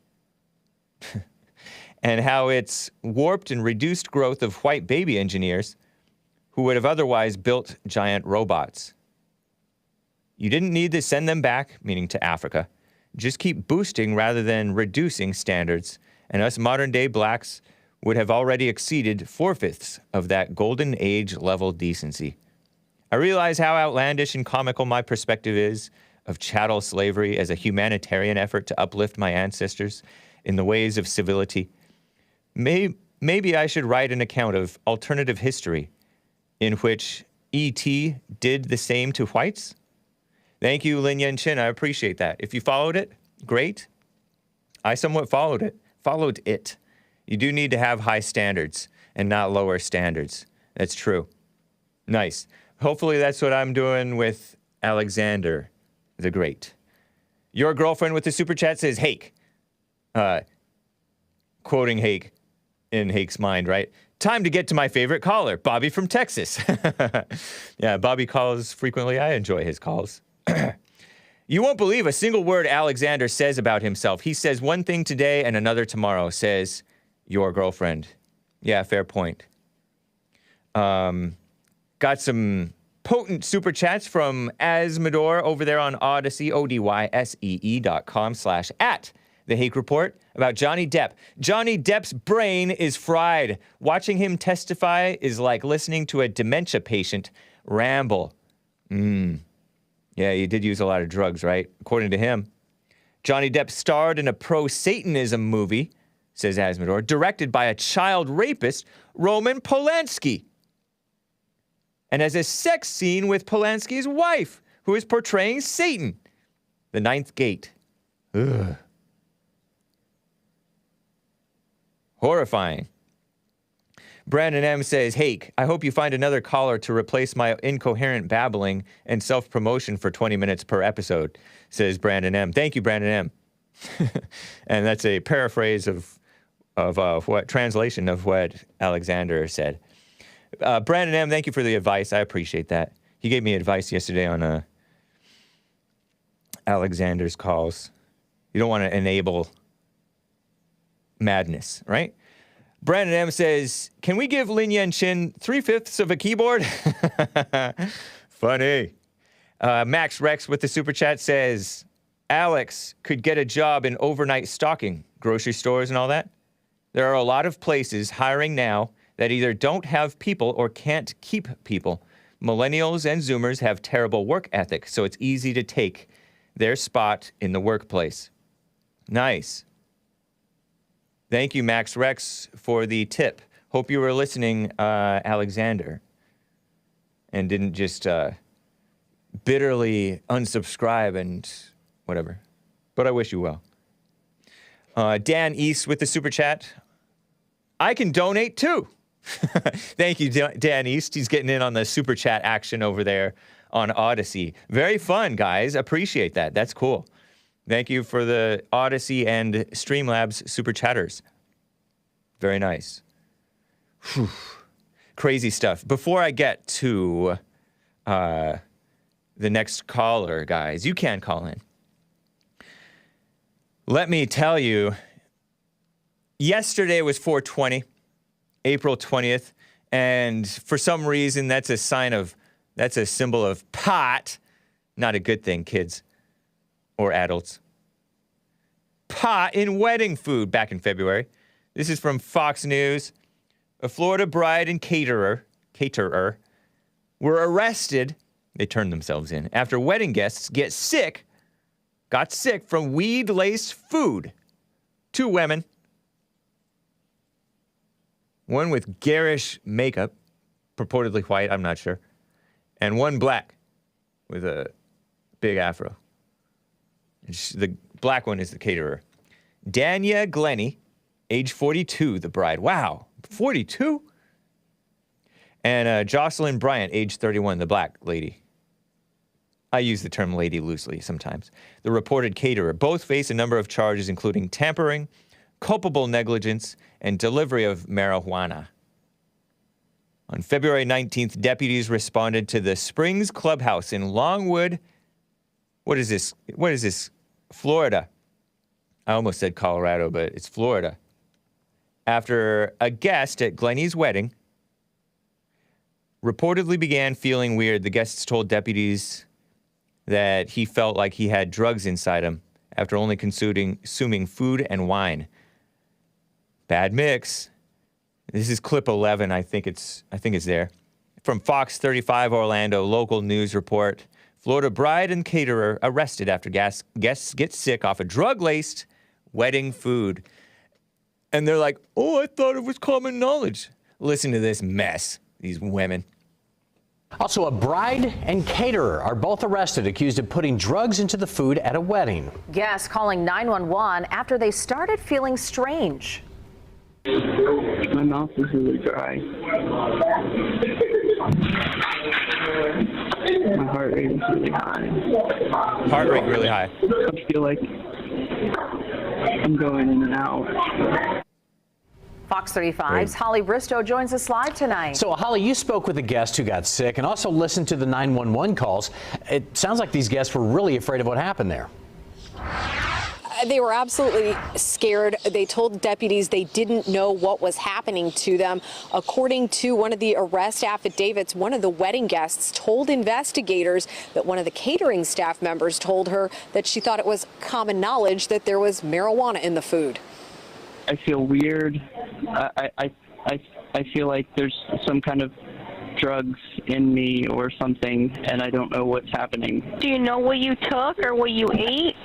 and how it's warped and reduced growth of white baby engineers who would have otherwise built giant robots? You didn't need to send them back, meaning to Africa. Just keep boosting rather than reducing standards, and us modern-day blacks would have already exceeded 4/5 of that golden age level decency. I realize how outlandish and comical my perspective is of chattel slavery as a humanitarian effort to uplift my ancestors in the ways of civility. Maybe I should write an account of alternative history in which E.T. did the same to whites. Thank you, Lin Yen Chin. I appreciate that. If you followed it, great. I somewhat followed it. You do need to have high standards and not lower standards. That's true. Nice. Hopefully that's what I'm doing with Alexander the Great. Your girlfriend with the super chat says, Hake. Quoting Hake in Hake's mind, right? Time to get to my favorite caller, Bobby from Texas. Yeah, Bobby calls frequently. I enjoy his calls. You won't believe a single word Alexander says about himself. He says one thing today and another tomorrow, says your girlfriend. Yeah, fair point. Got some potent super chats from Asmodor over there on Odyssey, ODYSEE.com/@ The Hake Report about Johnny Depp. Johnny Depp's brain is fried. Watching him testify is like listening to a dementia patient ramble. Yeah, he did use a lot of drugs, right? According to him. Johnny Depp starred in a pro-Satanism movie, says Asmodor, directed by a child rapist, Roman Polanski. And has a sex scene with Polanski's wife, who is portraying Satan. The Ninth Gate. Ugh. Horrifying. Brandon M. says, Hake, I hope you find another caller to replace my incoherent babbling and self-promotion for 20 minutes per episode, says Brandon M. Thank you, Brandon M. And that's a paraphrase of what translation of what Alexander said. Brandon M., thank you for the advice. I appreciate that. He gave me advice yesterday on Alexander's calls. You don't want to enable madness, right? Brandon M. says, can we give Lin Yan Chin 3/5 of a keyboard? Funny. Max Rex with the super chat says, Alex could get a job in overnight stocking, grocery stores and all that. There are a lot of places hiring now that either don't have people or can't keep people. Millennials and Zoomers have terrible work ethic, so it's easy to take their spot in the workplace. Nice. Thank you, Max Rex, for the tip. Hope you were listening, Alexander, and didn't just bitterly unsubscribe and whatever. But I wish you well. Dan East with the super chat. I can donate too. Thank you, Dan East. He's getting in on the super chat action over there on Odyssey. Very fun, guys. Appreciate that. That's cool. Thank you for the Odyssey and Streamlabs super chatters. Very nice. Whew. Crazy stuff. Before I get to the next caller, guys, you can call in. Let me tell you, yesterday was 420, April 20th, and for some reason that's a symbol of pot. Not a good thing, kids. Or adults. Pot in wedding food back in February. This is from Fox News. A Florida bride and caterer were arrested. They turned themselves in after wedding guests got sick from weed-laced food. 2 women. One with garish makeup, purportedly white, I'm not sure. And one black with a big afro. The black one is the caterer. Dania Glennie, age 42, the bride. Wow, 42? And Jocelyn Bryant, age 31, the black lady. I use the term lady loosely sometimes. The reported caterer. Both face a number of charges, including tampering, culpable negligence, and delivery of marijuana. On February 19th, deputies responded to the Springs Clubhouse in Longwood. What is this? Florida. I almost said Colorado, but it's Florida. After a guest at Glennie's wedding reportedly began feeling weird, the guests told deputies that he felt like he had drugs inside him after only consuming food and wine. Bad mix. This is clip 11. I think it's there. From Fox 35 Orlando, local news report. Florida bride and caterer arrested after guests get sick off a drug-laced wedding food. And they're like, oh, I thought it was common knowledge. Listen to this mess, these women. Also, a bride and caterer are both arrested, accused of putting drugs into the food at a wedding. Guests calling 911 after they started feeling strange. My mouth is really dry. My heart rate is really high. Heart rate really high. I feel like I'm going in and out. Fox 35's Holly Bristow joins us live tonight. So, Holly, you spoke with a guest who got sick and also listened to the 911 calls. It sounds like these guests were really afraid of what happened there. They were absolutely scared. They told deputies they didn't know what was happening to them. According to one of the arrest affidavits, one of the wedding guests told investigators that one of the catering staff members told her that she thought it was common knowledge that there was marijuana in the food. I feel weird. I feel like there's some kind of drugs in me or something, and I don't know what's happening. Do you know what you took or what you ate?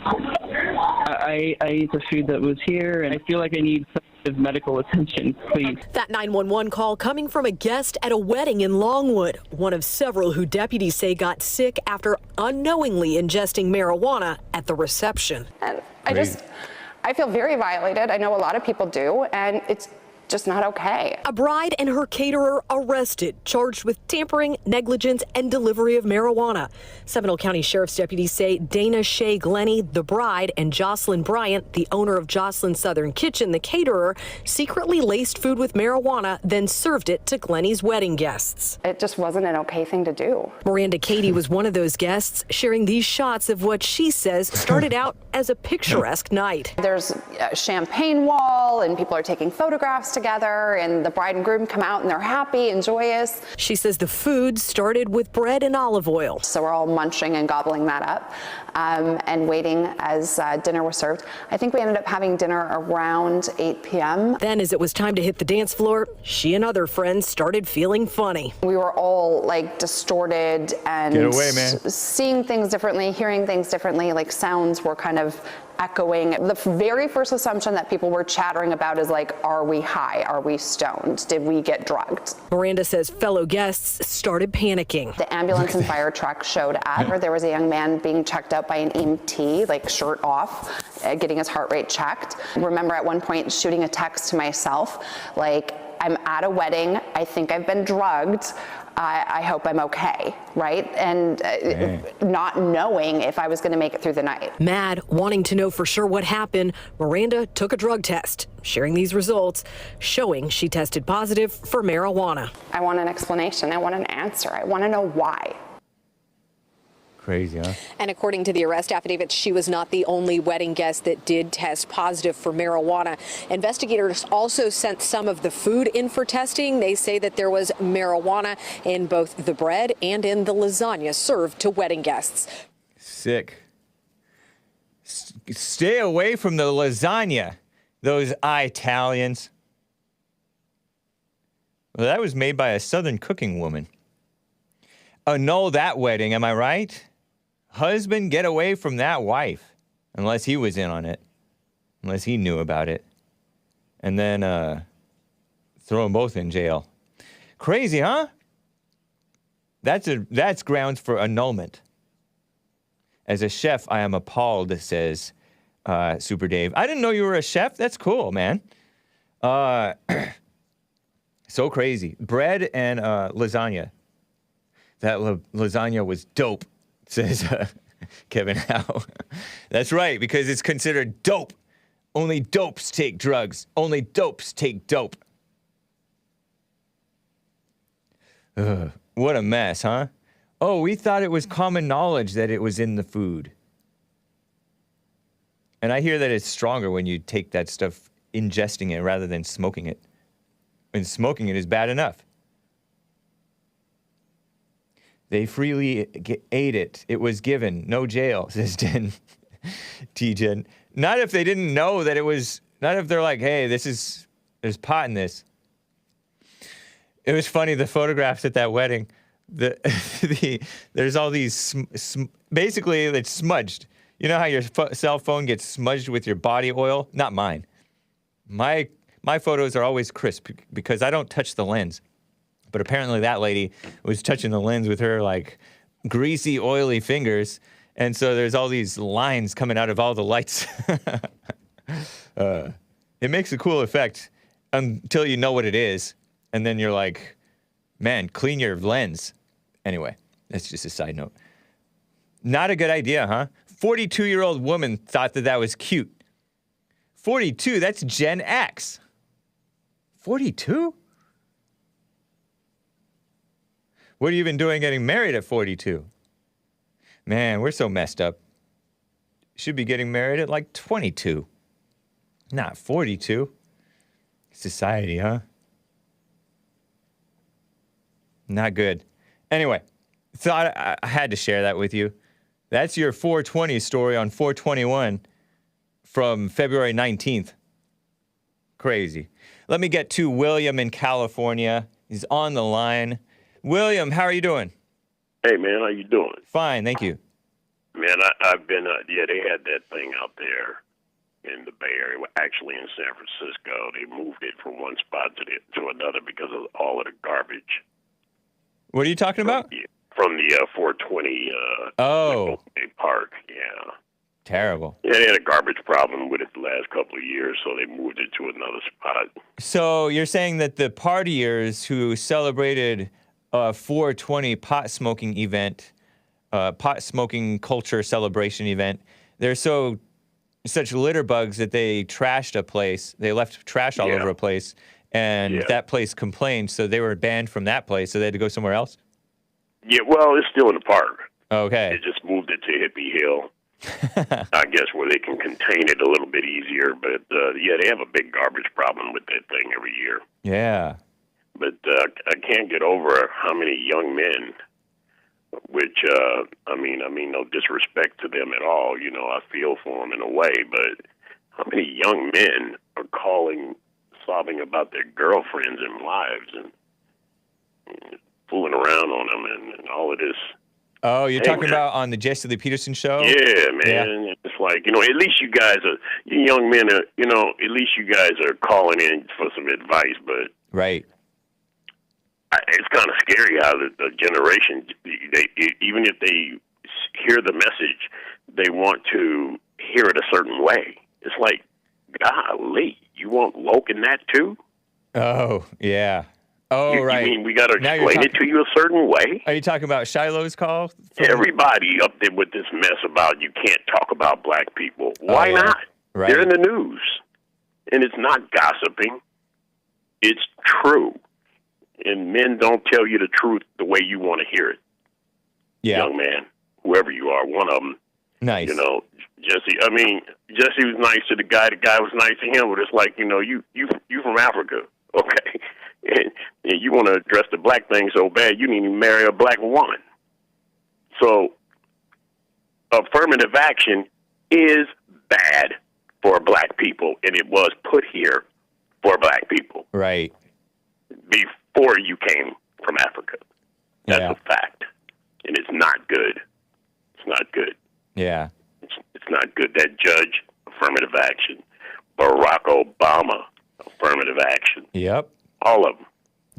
I ate the food that was here, and I feel like I need some kind of medical attention, please. That 911 call coming from a guest at a wedding in Longwood, one of several who deputies say got sick after unknowingly ingesting marijuana at the reception. And I feel very violated. I know a lot of people do, and it's just not okay. A bride and her caterer arrested, charged with tampering, negligence, and delivery of marijuana. Seminole County Sheriff's deputies say Dana Shea Glennie, the bride, and Jocelyn Bryant, the owner of Jocelyn Southern Kitchen, the caterer, secretly laced food with marijuana, then served it to Glennie's wedding guests. It just wasn't an okay thing to do. Miranda Cady was one of those guests, sharing these shots of what she says started out as a picturesque night. There's a champagne wall, and people are taking photographs together, and the bride and groom come out and they're happy and joyous. She says the food started with bread and olive oil. So we're all munching and gobbling that up and waiting as dinner was served. I think we ended up having dinner around 8 p.m. Then as it was time to hit the dance floor, she and other friends started feeling funny. We were all like distorted and Get away, man. Seeing things differently, hearing things differently, like sounds were kind of echoing. The very first assumption that people were chattering about is like, are we high? Are we stoned? Did we get drugged? Miranda says fellow guests started panicking. The ambulance and fire truck showed up. There was a young man being checked out by an EMT, like shirt off, getting his heart rate checked. Remember at one point shooting a text to myself, like, I'm at a wedding. I think I've been drugged. I hope I'm okay, right? And not knowing if I was going to make it through the night. Mad, wanting to know for sure what happened, Miranda took a drug test, sharing these results, showing she tested positive for marijuana. I want an explanation. I want an answer. I want to know why. Crazy, huh? And according to the arrest affidavit, she was not the only wedding guest that did test positive for marijuana. Investigators also sent some of the food in for testing. They say that there was marijuana in both the bread and in the lasagna served to wedding guests. Sick. Stay away from the lasagna, those Italians. Well, that was made by a Southern cooking woman. Annul that wedding, am I right? Husband, get away from that wife. Unless he was in on it. Unless he knew about it. And then throw them both in jail. Crazy, huh? That's grounds for annulment. As a chef, I am appalled, says Super Dave. I didn't know you were a chef. That's cool, man. So crazy. Bread and lasagna. That lasagna was dope, says Kevin Howe. That's right, because it's considered dope. Only dopes take drugs. Only dopes take dope. Ugh, what a mess, huh? Oh, we thought it was common knowledge that it was in the food. And I hear that it's stronger when you take that stuff, ingesting it rather than smoking it. And smoking it is bad enough. They freely ate it. It was given. No jail, says T-Gen. Not if they didn't know that it was, not if they're like, hey, there's pot in this. It was funny, the photographs at that wedding. There's all these, basically it's smudged. You know how your cell phone gets smudged with your body oil? Not mine. My photos are always crisp because I don't touch the lens. But apparently that lady was touching the lens with her, like, greasy, oily fingers. And so there's all these lines coming out of all the lights. It makes a cool effect until you know what it is. And then you're like, man, clean your lens. Anyway, that's just a side note. Not a good idea, huh? 42-year-old woman thought that was cute. 42, that's Gen X. 42? What have you been doing getting married at 42? Man, we're so messed up. should be getting married at like 22, not 42. Society, huh? Not good. Anyway, thought I had to share that with you. That's your 420 story on 421 from February 19th. Crazy. Let me get to William in California. He's on the line. William, how are you doing? Hey, man, how you doing? Fine, thank you. Man, I've been, they had that thing out there in the Bay Area, actually in San Francisco. They moved it from one spot to another because of all of the garbage. What are you talking about? From the 420 park, yeah. Terrible. Yeah, they had a garbage problem with it the last couple of years, so they moved it to another spot. So you're saying that the partiers who celebrated a 420 pot smoking event, pot smoking culture celebration event, they're such litter bugs that they trashed a place. They left trash all over a place, and that place complained, so they were banned from that place, so they had to go somewhere else? Yeah, well, it's still in the park. Okay. They just moved it to Hippie Hill. I guess where they can contain it a little bit easier, but they have a big garbage problem with that thing every year. Yeah. But I can't get over how many young men, which I mean, no disrespect to them at all. You know, I feel for them in a way, but how many young men are calling, sobbing about their girlfriends and wives and fooling around on them and all of this. Oh, you're talking about on the Jesse Lee Peterson show? Yeah, man. Yeah. It's like, you know, at least you guys are, you young men are, you know, at least you guys are calling in for some advice, but. Right. It's kind of scary how the generation, even if they hear the message, they want to hear it a certain way. It's like, golly, you want woke in that too? Oh, yeah. Oh, right. You mean we got to explain it to you a certain way? Are you talking about Shiloh's call? Everybody up there with this mess about you can't talk about black people. Why not? Right. They're in the news. And it's not gossiping. It's true. And men don't tell you the truth the way you want to hear it. Yeah. Young man, whoever you are, one of them. Nice. You know, Jesse was nice to the guy was nice to him, but it's like, you know, you from Africa, okay? And you want to address the black thing so bad, you need to marry a black woman. So, affirmative action is bad for black people, and it was put here for black people. Right. Before you came from Africa. That's a fact. And it's not good. It's not good. Yeah. It's not good. That judge, affirmative action. Barack Obama, affirmative action. Yep. All of them.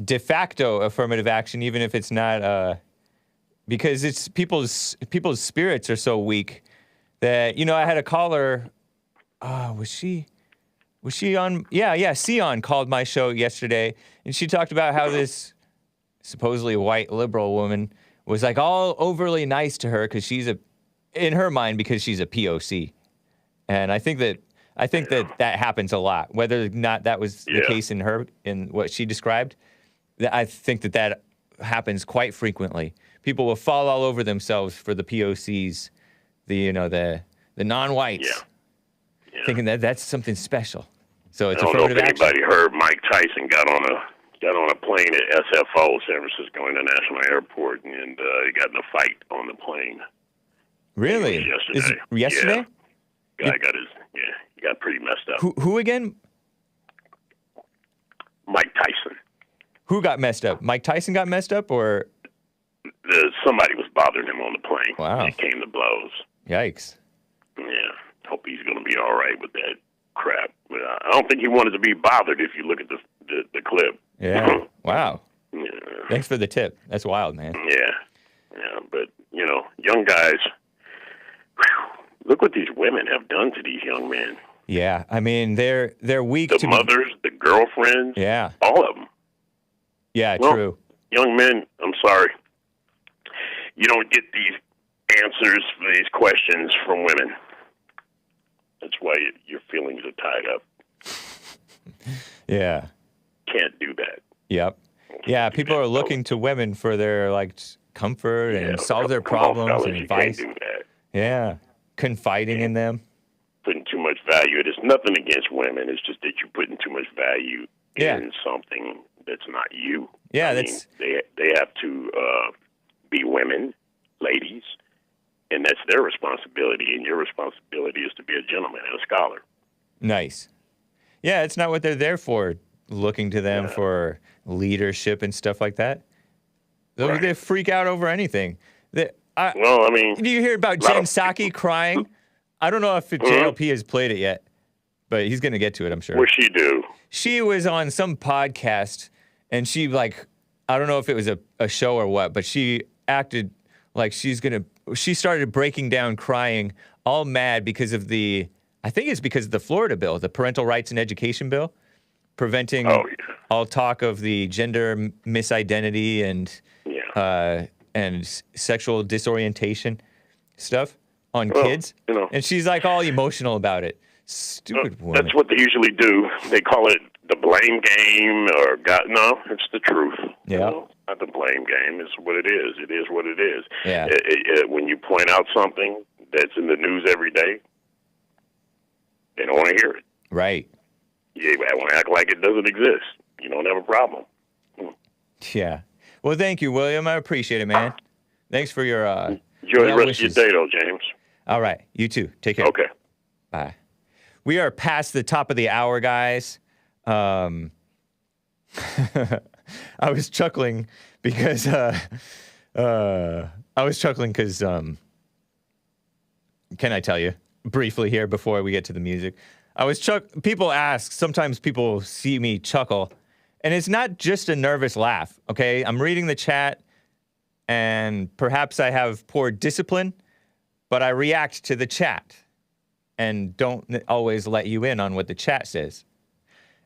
De facto affirmative action, even if it's not, because it's people's spirits are so weak that, you know, I had a caller, was she on? Yeah, Sion called my show yesterday, and she talked about how this supposedly white liberal woman was like all overly nice to her because in her mind, because she's a POC. And I think that happens a lot, whether or not that was the case in what she described. I think that happens quite frequently. People will fall all over themselves for the POCs, the non-whites, thinking that that's something special. So it's affirmative action. I don't know if anybody heard Mike Tyson got on a plane at SFO, San Francisco International Airport, and he got in a fight on the plane. Really? Yesterday. Yesterday? Yeah. He got pretty messed up. Who again? Mike Tyson. Who got messed up? Mike Tyson got messed up, or? Somebody was bothering him on the plane. Wow. And it came to blows. Yikes. Yeah. Hope he's going to be all right with that crap. But I don't think he wanted to be bothered if you look at the clip. Yeah. Wow. Yeah. Thanks for the tip. That's wild, man. Yeah. But, you know, young guys, look what these women have done to these young men. Yeah. I mean, they're weak. The mothers, the girlfriends. Yeah. All of them. Yeah, well, true. Young men, I'm sorry. You don't get these answers for these questions from women. That's why your feelings are tied up. Yeah. Can't do that. Yep. Yeah, people are looking to women for their comfort and solve their problems and advice. You can't do that. Yeah. confiding in them. Putting too much value. It is nothing against women. It's just that you're putting too much value in something that's not you. Yeah, I that's mean, they have to be women, ladies, and that's their responsibility. And your responsibility is to be a gentleman and a scholar. nice. Yeah, it's not what they're there for. Looking to them for leadership and stuff like that. They freak out over anything. Do you hear about Jen Psaki crying? I don't know if JLP has played it yet, but he's going to get to it, I'm sure. What'd she do? She was on some podcast, and she, I don't know if it was a show or what, but she acted like she started breaking down, crying, all mad because of I think it's because of the Florida bill, the Parental Rights and Education bill, preventing all talk of the gender misidentity and sexual disorientation stuff on kids. And she's all emotional about it. Stupid woman. That's what they usually do. They call it the blame game no, it's the truth. Yeah. Not the blame game. It's what it is. It is what it is. Yeah. When you point out something that's in the news every day, they don't want to hear it. Right. You want to act like it doesn't exist. You don't have a problem. Yeah. Well, thank you, William. I appreciate it, man. Thanks for your enjoy the rest of your day, though, James. All right. You too. Take care. Okay. Bye. We are past the top of the hour, guys. I was chuckling because can I tell you briefly here before we get to the music? People ask, sometimes people see me chuckle, and it's not just a nervous laugh, okay? I'm reading the chat, and perhaps I have poor discipline, but I react to the chat and don't always let you in on what the chat says.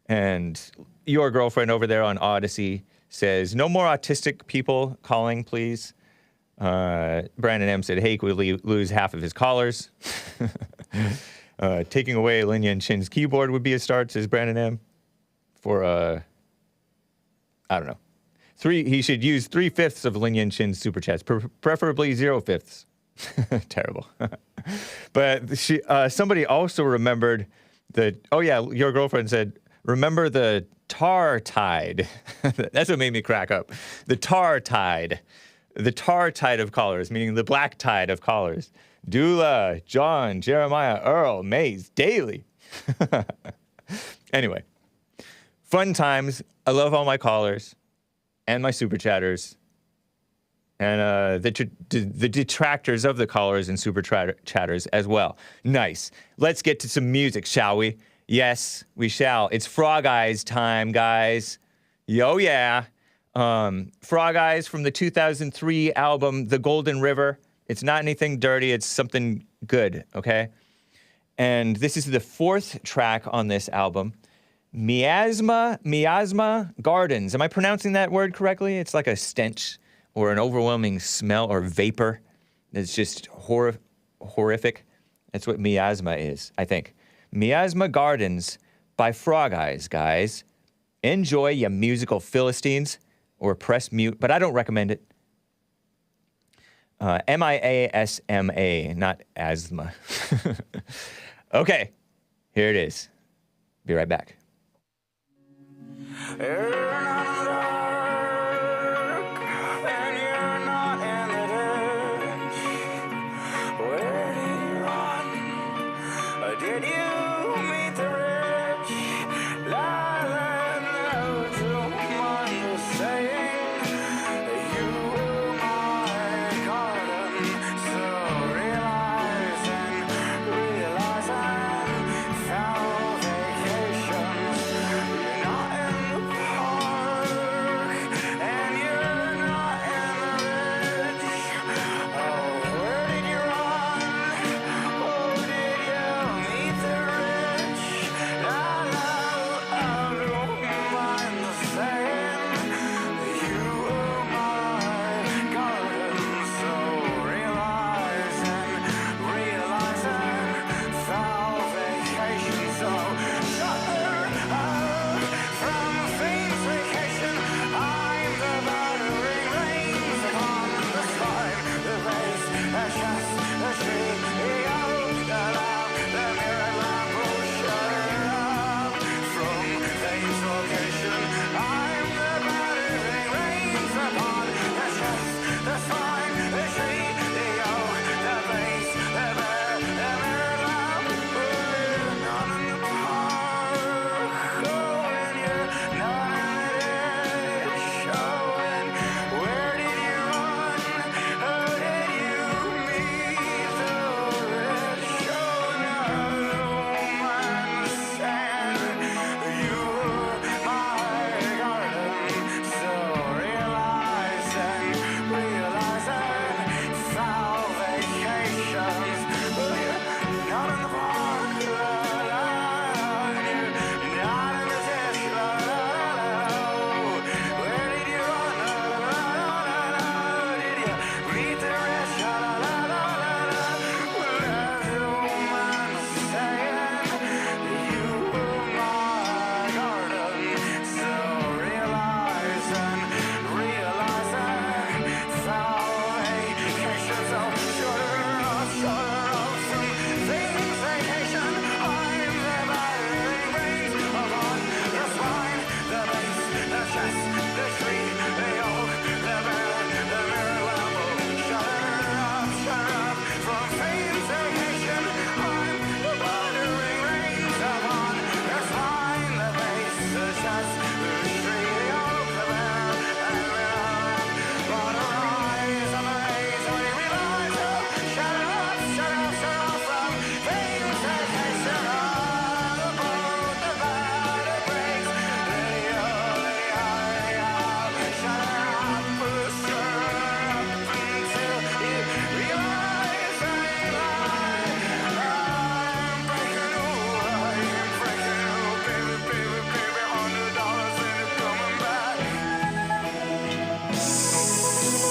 And your girlfriend over there on Odyssey says, no more autistic people calling, please. Brandon M. said, Hake would lose half of his callers. Taking away Lin Yan Chin's keyboard would be a start, says Brandon M. For, I don't know. He should use 3/5 of Lin Yan Chin's super chats, preferably 0/5. Terrible. But somebody also remembered your girlfriend said, remember the tar tide. That's what made me crack up. The tar tide. The tar tide of callers, meaning the black tide of callers. Dula, John, Jeremiah, Earl, Mays, Daly. Anyway, fun times. I love all my callers and my super chatters and the detractors of the callers and super chatters as well. Nice. Let's get to some music, shall we? Yes, we shall. It's Frog Eyes time, guys. Yo, yeah. Frog Eyes from the 2003 album, The Golden River. It's not anything dirty. It's something good, okay? And this is the 4th track on this album. Miasma Gardens. Am I pronouncing that word correctly? It's like a stench or an overwhelming smell or vapor. It's just horrific. That's what miasma is, I think. Miasma Gardens by Frog Eyes, guys. Enjoy, you musical Philistines. Or press mute, but I don't recommend it. Miasma, not asthma. Okay, here it is. Be right back.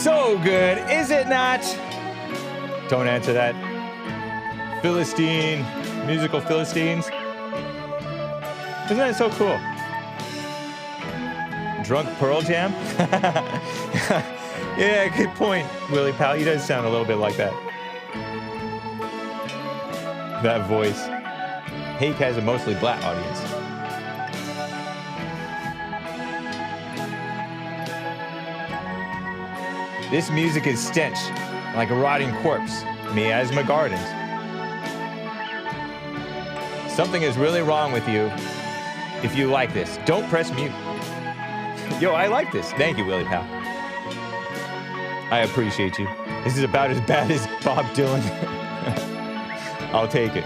So good, is it not? Don't answer that. Philistine, musical Philistines. Isn't that so cool? Drunk Pearl Jam? Yeah, good point, Willie Pal. He does sound a little bit like that. That voice. Hake has a mostly black audience. This music is stench, like a rotting corpse. Miasma Gardens. Something is really wrong with you if you like this. Don't press mute. Yo, I like this. Thank you, Willie Pal. I appreciate you. This is about as bad as Bob Dylan. I'll take it.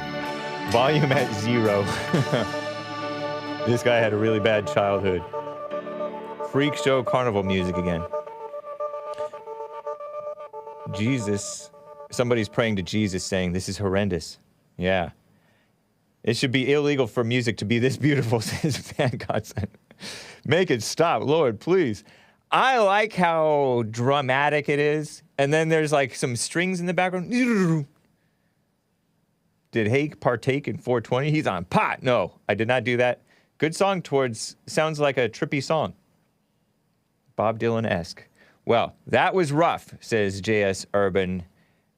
Volume at 0. This guy had a really bad childhood. Freak show carnival music again. Jesus. Somebody's praying to Jesus saying, this is horrendous. Yeah. It should be illegal for music to be this beautiful, says Van Godson. Make it stop, Lord, please. I like how dramatic it is. And then there's like some strings in the background. Did Hake partake in 420? He's on pot. No, I did not do that. Good song sounds like a trippy song. Bob Dylan-esque. Well, that was rough, says JS Urban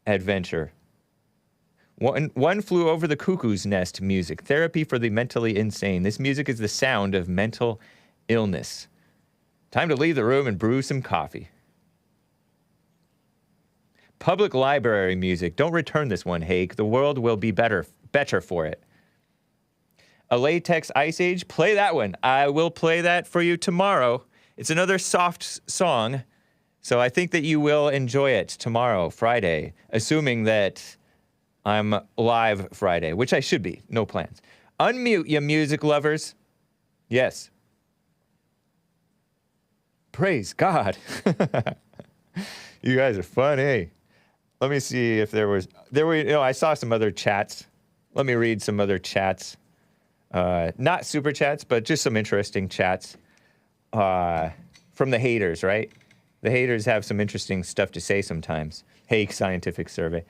Adventure. One flew over the cuckoo's nest music. Therapy for the mentally insane. This music is the sound of mental illness. Time to leave the room and brew some coffee. Public library music. Don't return this one, Hake. The world will be better for it. A Latex Ice Age. Play that one. I will play that for you tomorrow. It's another soft song, so I think that you will enjoy it tomorrow, Friday, assuming that I'm live Friday, which I should be. No plans. Unmute, you music lovers. Yes. Praise God. You guys are funny. Let me see if I saw some other chats. Let me read some other chats. Not super chats, but just some interesting chats from the haters, right? The haters have some interesting stuff to say sometimes. Hake Scientific Survey.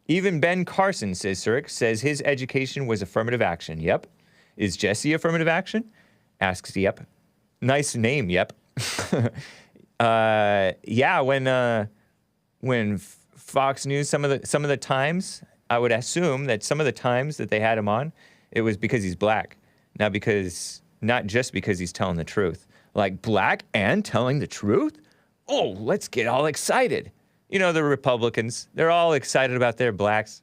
Even Ben Carson, says Surik, says his education was affirmative action. Yep. Is Jesse affirmative action? Asks Yep. Nice name, Yep. Yeah, when Fox News, some of the times, I would assume that some of the times that they had him on, it was because he's black, not just because he's telling the truth. Like black and telling the truth? Oh, let's get all excited. You know, the Republicans, they're all excited about their blacks.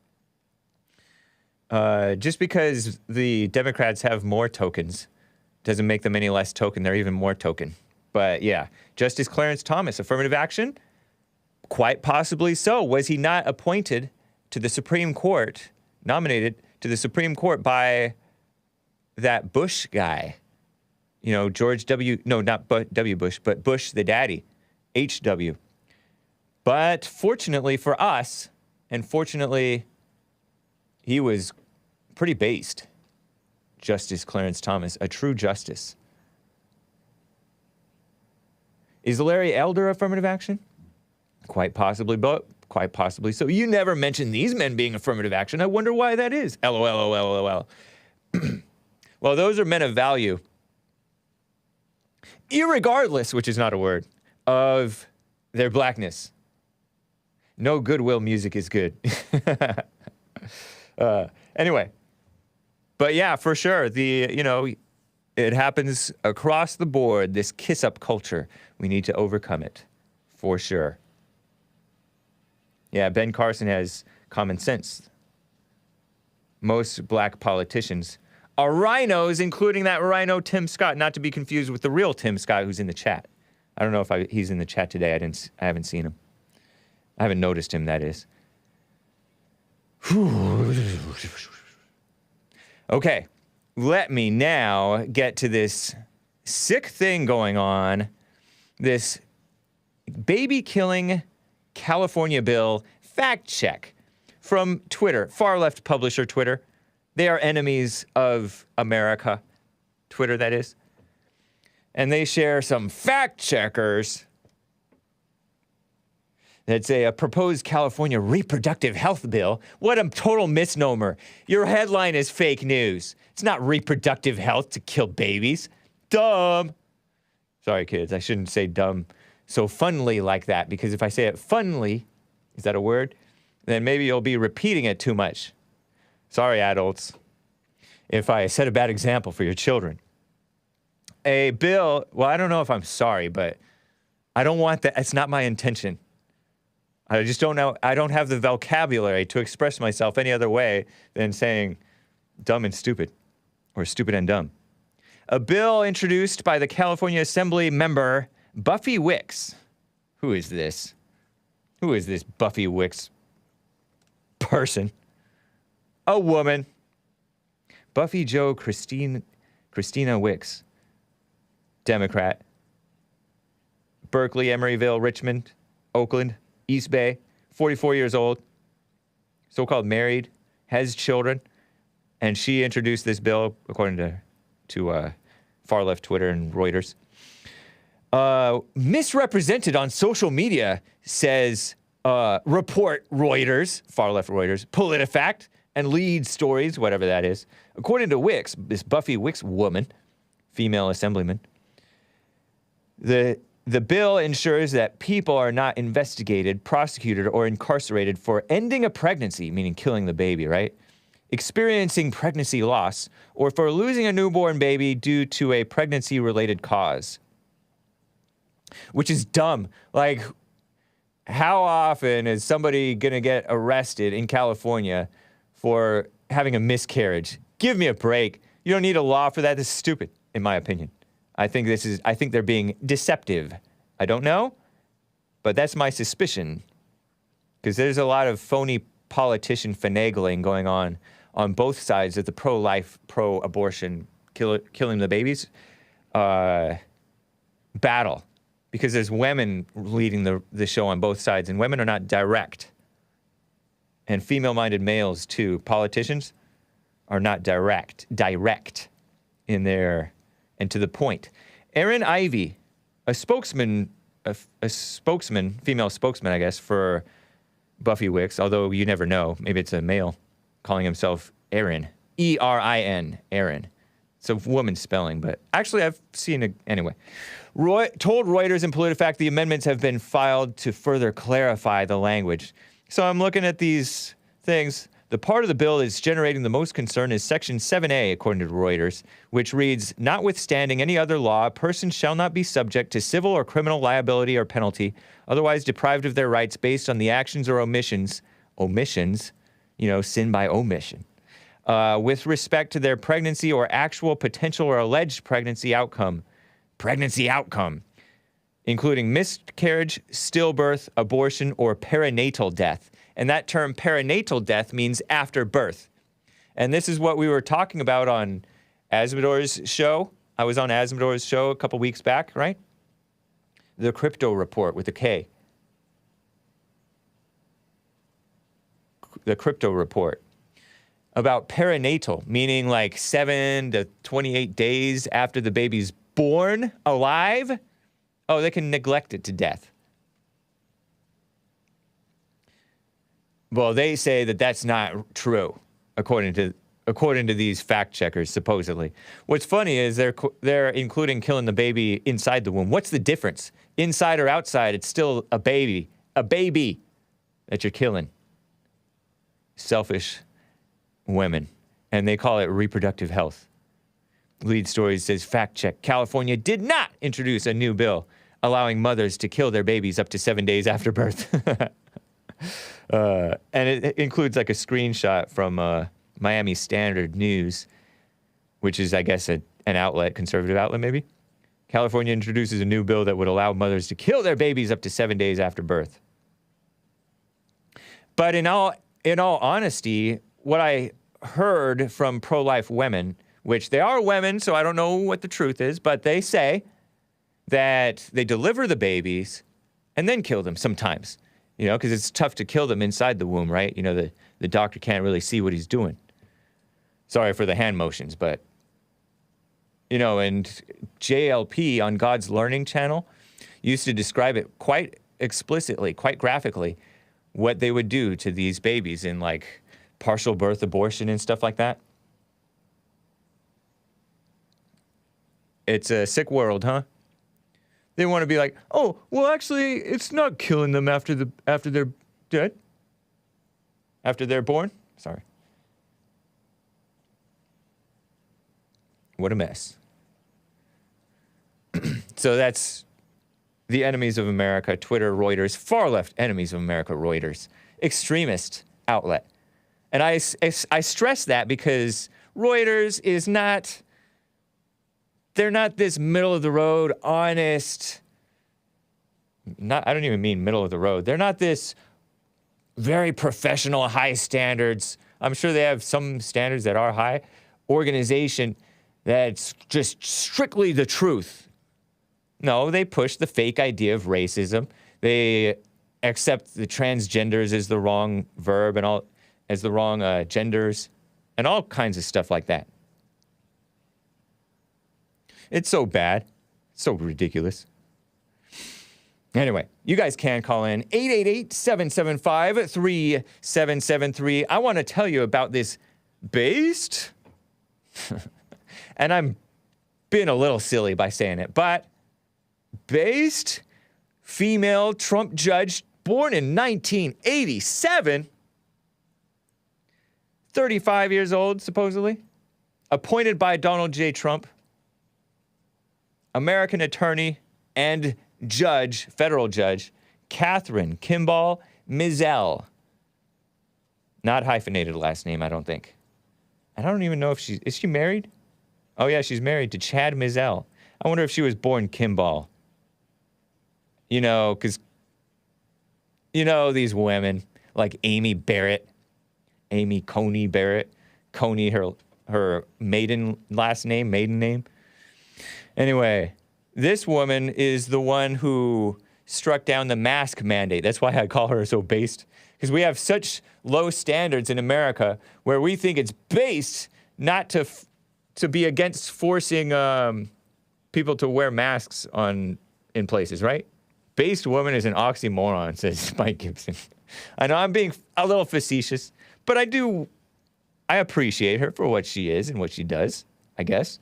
Just because the Democrats have more tokens doesn't make them any less token. They're even more token. But yeah, Justice Clarence Thomas, affirmative action? Quite possibly so. Was he not appointed to the Supreme Court, nominated to the Supreme Court by that Bush guy? You know, George W. No, not W. Bush, but Bush the daddy, H.W. But fortunately for us, and fortunately, he was pretty based. Justice Clarence Thomas, a true justice. Is Larry Elder affirmative action? Quite possibly, but quite possibly so. You never mentioned these men being affirmative action. I wonder why that is. LOL. Well, those are men of value. Irregardless, which is not a word, of their blackness. No goodwill music is good. Anyway. But yeah, for sure, it happens across the board, this kiss-up culture. We need to overcome it, for sure. Yeah, Ben Carson has common sense. Most black politicians are rhinos, including that rhino Tim Scott, not to be confused with the real Tim Scott who's in the chat. I don't know if he's in the chat today. I haven't seen him. I haven't noticed him, that is. Okay, let me now get to this sick thing going on. This baby-killing California bill fact check from Twitter, far-left publisher Twitter. They are enemies of America, Twitter that is. And they share some fact checkers That's a proposed California reproductive health bill. What a total misnomer. Your headline is fake news. It's not reproductive health to kill babies. Dumb. Sorry, kids. I shouldn't say dumb so funly like that, because if I say it funly, is that a word? Then maybe you'll be repeating it too much. Sorry, adults, if I set a bad example for your children. A bill, well, I don't know if I'm sorry, but I don't want that. It's not my intention. I just don't know. I don't have the vocabulary to express myself any other way than saying dumb and stupid, or stupid and dumb. A bill introduced by the California Assembly member Buffy Wicks. Who is this? Who is this Buffy Wicks person? A woman. Buffy Jo Christina Wicks. Democrat. Berkeley, Emeryville, Richmond, Oakland, East Bay, 44 years old, so-called married, has children, and she introduced this bill, according to far-left Twitter and Reuters. Misrepresented on social media, says report Reuters, far-left Reuters, PolitiFact, and lead stories, whatever that is. According to Wicks, this Buffy Wicks woman, female assemblyman, the bill ensures that people are not investigated, prosecuted, or incarcerated for ending a pregnancy, meaning killing the baby, right? Experiencing pregnancy loss, or for losing a newborn baby due to a pregnancy-related cause. Which is dumb. Like, how often is somebody gonna get arrested in California for having a miscarriage? Give me a break. You don't need a law for that. This is stupid, in my opinion. I think they're being deceptive. I don't know, but that's my suspicion. Because there's a lot of phony politician finagling going on both sides of the pro-life, pro-abortion, killing the babies battle. Because there's women leading the show on both sides, and women are not direct. And female-minded males, too. Politicians are not direct in their... and to the point. Erin Ivey, a spokesman, female spokesman, I guess, for Buffy Wicks, although you never know. Maybe it's a male calling himself Erin. E-R-I-N, Erin. It's a woman spelling, but actually I've seen it anyway. Told Reuters and PolitiFact the amendments have been filed to further clarify the language. So I'm looking at these things. The part of the bill that's generating the most concern is Section 7A, according to Reuters, which reads, notwithstanding any other law, a person shall not be subject to civil or criminal liability or penalty, otherwise deprived of their rights based on the actions or omissions, sin by omission, with respect to their pregnancy or actual potential or alleged pregnancy outcome, including miscarriage, stillbirth, abortion, or perinatal death. And that term perinatal death means after birth. And this is what we were talking about on Asimdor's show. I was on Asimdor's show a couple weeks back, right? The Crypto Report with a K. The Crypto Report. About perinatal, meaning like 7 to 28 days after the baby's born alive. Oh, they can neglect it to death. Well, they say that that's not true, according to these fact checkers, supposedly. What's funny is they're including killing the baby inside the womb. What's the difference? Inside or outside, it's still a baby that you're killing. Selfish women, and they call it reproductive health. Lead story says, fact check, California did not introduce a new bill allowing mothers to kill their babies up to 7 days after birth. And it includes like a screenshot from Miami Standard News, which is, I guess, an outlet, conservative outlet maybe. California introduces a new bill that would allow mothers to kill their babies up to 7 days after birth. But in all honesty, what I heard from pro-life women, which they are women, so I don't know what the truth is, but they say that they deliver the babies and then kill them sometimes. Because it's tough to kill them inside the womb, right? The doctor can't really see what he's doing. Sorry for the hand motions, but, and JLP on God's Learning Channel used to describe it quite explicitly, quite graphically, what they would do to these babies in like partial birth abortion and stuff like that. It's a sick world, huh? They want to be like, oh, well, actually, it's not killing them after they're dead. After they're born? Sorry. What a mess. So that's the enemies of America, Twitter, Reuters, far left enemies of America, Reuters, extremist outlet. And I stress that because Reuters is not, they're not this middle of the road, honest, I don't even mean middle of the road. They're not this very professional, high standards. I'm sure they have some standards that are high. Organization that's just strictly the truth. No, they push the fake idea of racism. They accept the transgenders as the wrong verb and all, as the wrong genders, and all kinds of stuff like that. It's so bad, so ridiculous. Anyway, you guys can call in 888-775-3773. I want to tell you about this based, and I'm being a little silly by saying it, but based female Trump judge born in 1987, 35 years old, supposedly, appointed by Donald J. Trump, American attorney and judge, federal judge, Kathryn Mizelle. Not hyphenated last name, I don't think. I don't even know if is she married? Oh yeah, she's married to Chad Mizelle. I wonder if she was born Kimball. You know, because, you know, these women, like Amy Coney Barrett. Coney, her maiden name. Anyway, this woman is the one who struck down the mask mandate. That's why I call her so based. Because we have such low standards in America where we think it's based not to be against forcing people to wear masks in places, right? Based woman is an oxymoron, says Mike Gibson. I know I'm being a little facetious, but I appreciate her for what she is and what she does, I guess.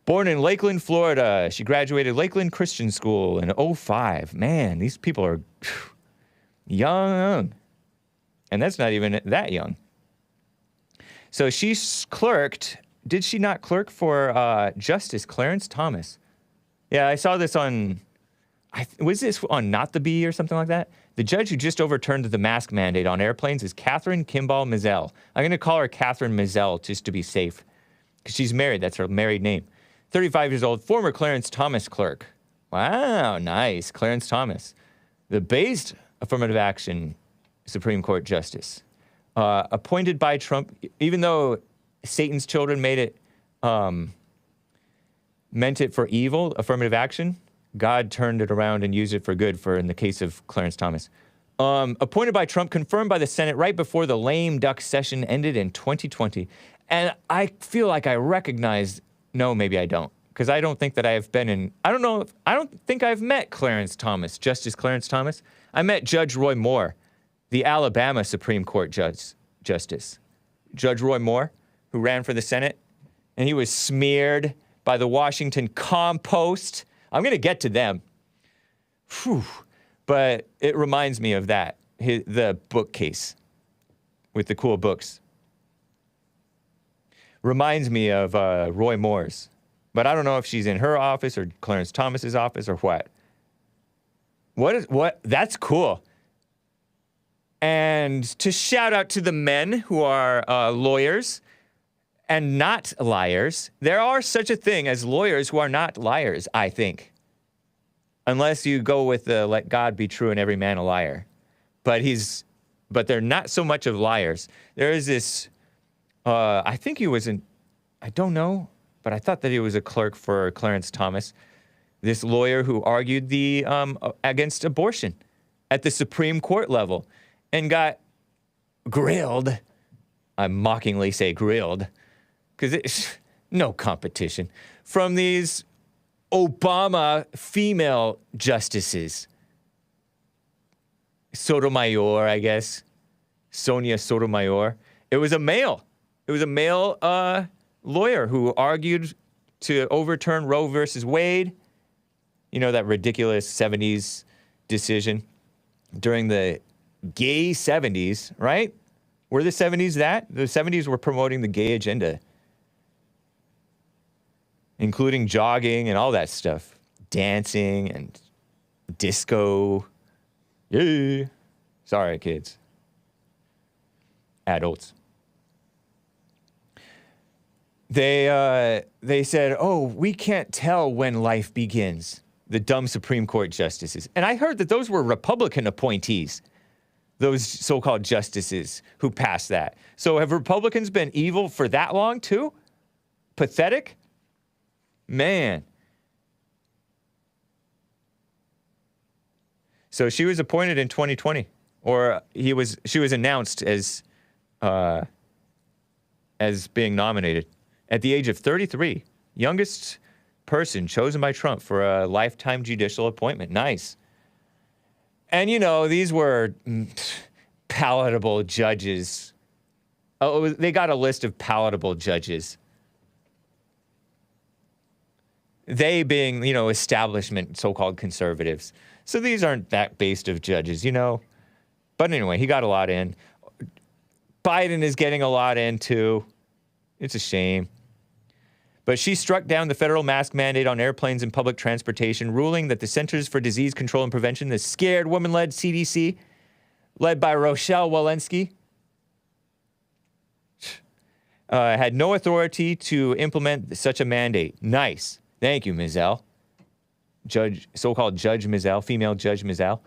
Born in Lakeland, Florida. She graduated Lakeland Christian School in 2005. Man, these people are young. And that's not even that young. So she's clerked. Did she not clerk for Justice Clarence Thomas? Yeah, I saw this on, was this on Not the Bee or something like that? The judge who just overturned the mask mandate on airplanes is Kathryn Mizelle. I'm going to call her Kathryn Mizelle just to be safe. Because she's married. That's her married name. 35 years old, former Clarence Thomas clerk. Wow, nice. Clarence Thomas. The based Affirmative Action Supreme Court Justice. Appointed by Trump, even though Satan's children meant it for evil, affirmative action, God turned it around and used it for good in the case of Clarence Thomas. Appointed by Trump, confirmed by the Senate right before the lame duck session ended in 2020. And I feel like I recognize, no, maybe I don't, because I don't think that I have been in, I don't think I've met Clarence Thomas, Justice Clarence Thomas. I met Judge Roy Moore, the Alabama Supreme Court Justice. Judge Roy Moore, who ran for the Senate, and he was smeared by the Washington Compost. I'm going to get to them. Whew. But it reminds me of that, the bookcase with the cool books. Reminds me of Roy Moore's. But I don't know if she's in her office or Clarence Thomas's office or what. What? That's cool. And to shout out to the men who are lawyers and not liars. There are such a thing as lawyers who are not liars, I think. Unless you go with the let God be true and every man a liar. But they're not so much of liars. There is this, I think he was I don't know, but I thought that he was a clerk for Clarence Thomas. This lawyer who argued against abortion at the Supreme Court level and got grilled. I mockingly say grilled because it's no competition from these Obama female justices. Sotomayor, I guess. Sonia Sotomayor. It was a male. It was a male lawyer who argued to overturn Roe versus Wade. You know, that ridiculous 70s decision during the gay 70s, right? Were the 70s that? The 70s were promoting the gay agenda, including jogging and all that stuff. Dancing and disco. Yeah. Sorry, kids. Adults. They said, oh, we can't tell when life begins. The dumb Supreme Court justices. And I heard that those were Republican appointees, those so-called justices who passed that. So have Republicans been evil for that long too? Pathetic? Man. So she was appointed in 2020, or she was announced as being nominated at the age of 33, youngest person chosen by Trump for a lifetime judicial appointment. Nice. And, you know, these were palatable judges. Oh, they got a list of palatable judges. They being, you know, establishment, so-called conservatives. So these aren't that based of judges, you know. But anyway, he got a lot in. Biden is getting a lot in, too. It's a shame. But she struck down the federal mask mandate on airplanes and public transportation, ruling that the Centers for Disease Control and Prevention, the scared woman-led CDC, led by Rochelle Walensky, had no authority to implement such a mandate. Nice. Thank you, Mizelle. So-called Judge Mizelle, female Judge Mizelle.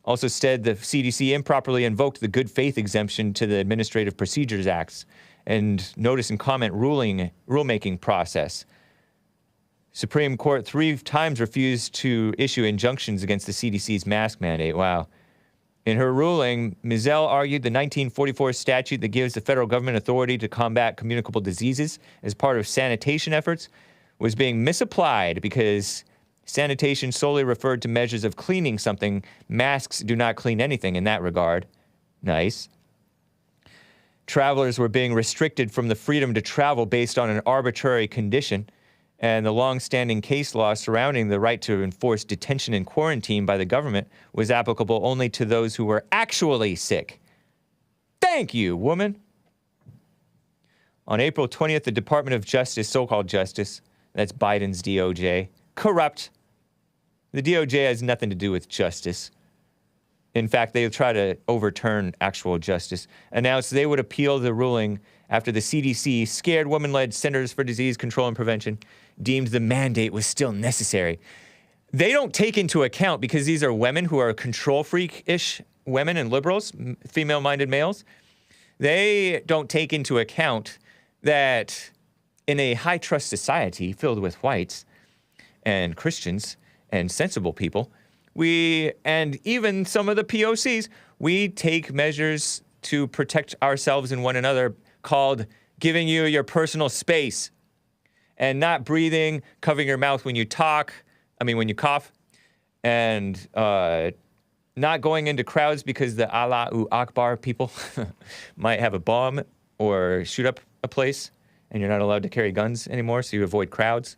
Also said the CDC improperly invoked the good faith exemption to the Administrative Procedures Acts and notice and comment rulemaking process. Supreme Court 3 times refused to issue injunctions against the CDC's mask mandate. Wow. In her ruling, Mizelle argued the 1944 statute that gives the federal government authority to combat communicable diseases as part of sanitation efforts was being misapplied because sanitation solely referred to measures of cleaning something. Masks do not clean anything in that regard. Nice. Travelers were being restricted from the freedom to travel based on an arbitrary condition, and the long-standing case law surrounding the right to enforce detention and quarantine by the government was applicable only to those who were actually sick. Thank you, woman. On April 20th, the Department of Justice, so-called justice, that's Biden's DOJ, corrupt. The DOJ has nothing to do with justice. In fact, they try to overturn actual justice. Announced they would appeal the ruling after the CDC, scared woman-led Centers for Disease Control and Prevention, deemed the mandate was still necessary. They don't take into account, because these are women who are control freak-ish women and liberals, female-minded males. They don't take into account that in a high-trust society filled with whites and Christians and sensible people, and even some of the POCs, we take measures to protect ourselves and one another called giving you your personal space and not breathing, covering your mouth when you when you cough, and not going into crowds because the Allahu Akbar people might have a bomb or shoot up a place and you're not allowed to carry guns anymore, so you avoid crowds.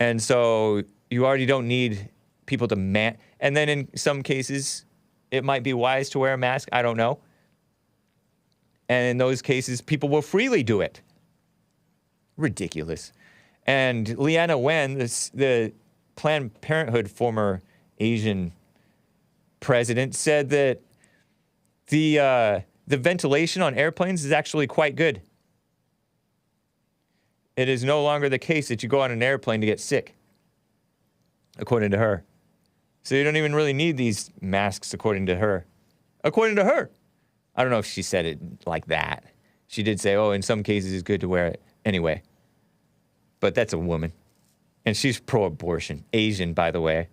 And so you already don't need people to and then in some cases, it might be wise to wear a mask. I don't know. And in those cases, people will freely do it. Ridiculous. And Leana Wen, the Planned Parenthood former Asian president, said that the ventilation on airplanes is actually quite good. It is no longer the case that you go on an airplane to get sick, according to her. So you don't even really need these masks, according to her. According to her. I don't know if she said it like that. She did say, in some cases it's good to wear it. Anyway. But that's a woman. And she's pro-abortion. Asian, by the way.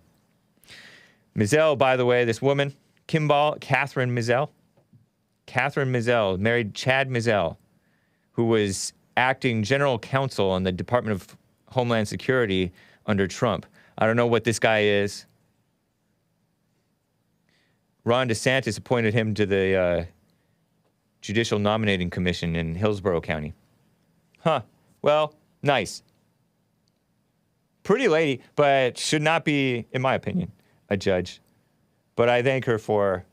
Mizelle, by the way, this woman, Kathryn Mizelle. Kathryn Mizelle married Chad Mizelle, who was acting general counsel on the Department of Homeland Security under Trump. I don't know what this guy is. Ron DeSantis appointed him to the Judicial Nominating Commission in Hillsborough County. Huh. Well, nice. Pretty lady, but should not be, in my opinion, a judge. But I thank her for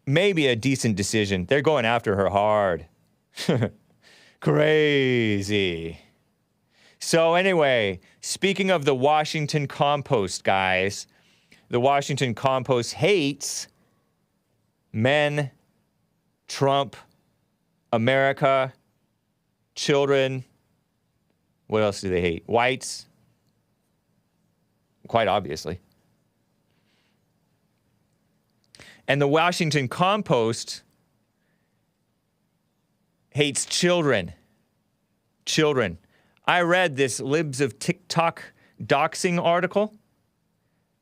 maybe a decent decision. They're going after her hard. Crazy. So anyway, speaking of the Washington Compost, guys, the Washington Compost hates men, Trump, America, children. What else do they hate? Whites. Quite obviously. And the Washington Compost hates children. Children. I read this Libs of Tik Tok doxing article.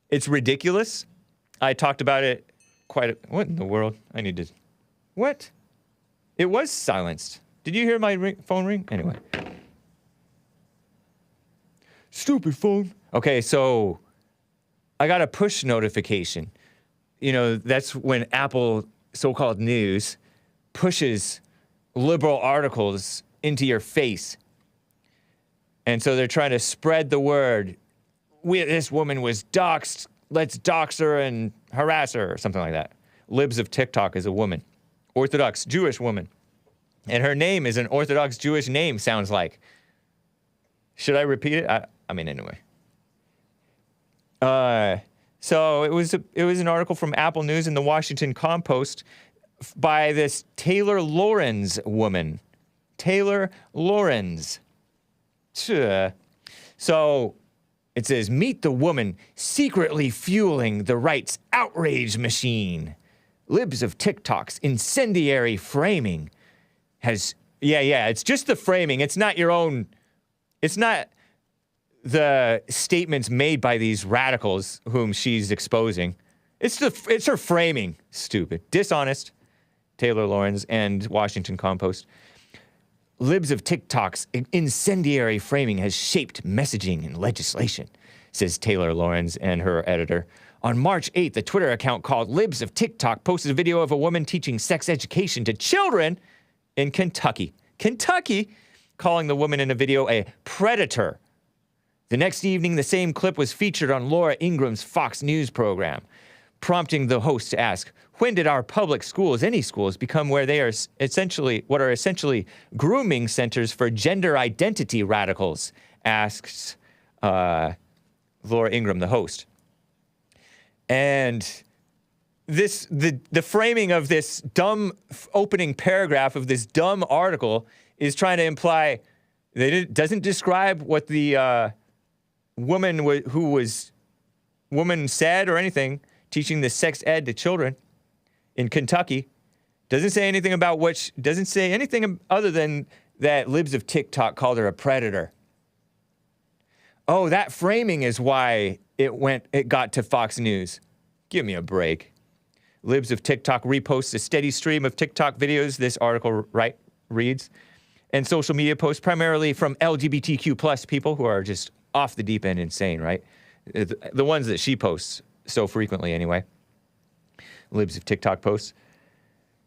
It's ridiculous. I talked about it what in the world? I need to... What? It was silenced. Did you hear my phone ring? Anyway. Stupid phone. Okay, so I got a push notification. You know, that's when Apple so-called news pushes liberal articles into your face. And so they're trying to spread the word. This woman was doxxed. Let's dox her and harass her, or something like that. Libs of Tik Tok is a woman. Orthodox Jewish woman. And her name is an Orthodox Jewish name, sounds like. Should I repeat it? I mean, anyway. So it was an article from Apple News in the Washington Compost by this Taylor Lorenz woman. Taylor Lorenz. So it says, meet the woman secretly fueling the right's outrage machine. Libs of Tik Tok's incendiary framing has... Yeah, it's just the framing. It's not your own... It's not the statements made by these radicals whom she's exposing. It's her framing. Stupid. Dishonest. Taylor Lorenz and Washington Compost. Libs of Tik Tok's incendiary framing has shaped messaging and legislation, says Taylor Lorenz and her editor. On March 8th, a Twitter account called Libs of Tik Tok posted a video of a woman teaching sex education to children in Kentucky. Kentucky, calling the woman in a video a predator. The next evening, the same clip was featured on Laura Ingram's Fox News program, prompting the host to ask, when did our public schools, any schools, become where they are essentially grooming centers for gender identity radicals? Asks Laura Ingram, the host. And the framing of this dumb opening paragraph of this dumb article is trying to imply that it doesn't describe what the woman said or anything, teaching the sex ed to children in Kentucky. Doesn't say anything about doesn't say anything other than that Libs of Tik Tok called her a predator. Oh, that framing is why it got to Fox News. Give me a break. Libs of Tik Tok reposts a steady stream of TikTok videos, this article reads, and social media posts primarily from LGBTQ plus people who are just off the deep end insane, right? The ones that she posts so frequently anyway. Libs of Tik Tok posts,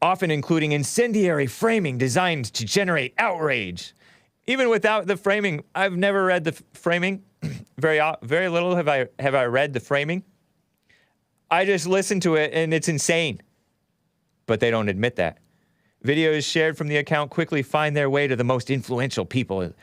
often including incendiary framing designed to generate outrage. Even without the framing, I've never read the framing. Very little have I read the framing. I just listen to it and it's insane. But they don't admit that. Videos shared from the account quickly find their way to the most influential people,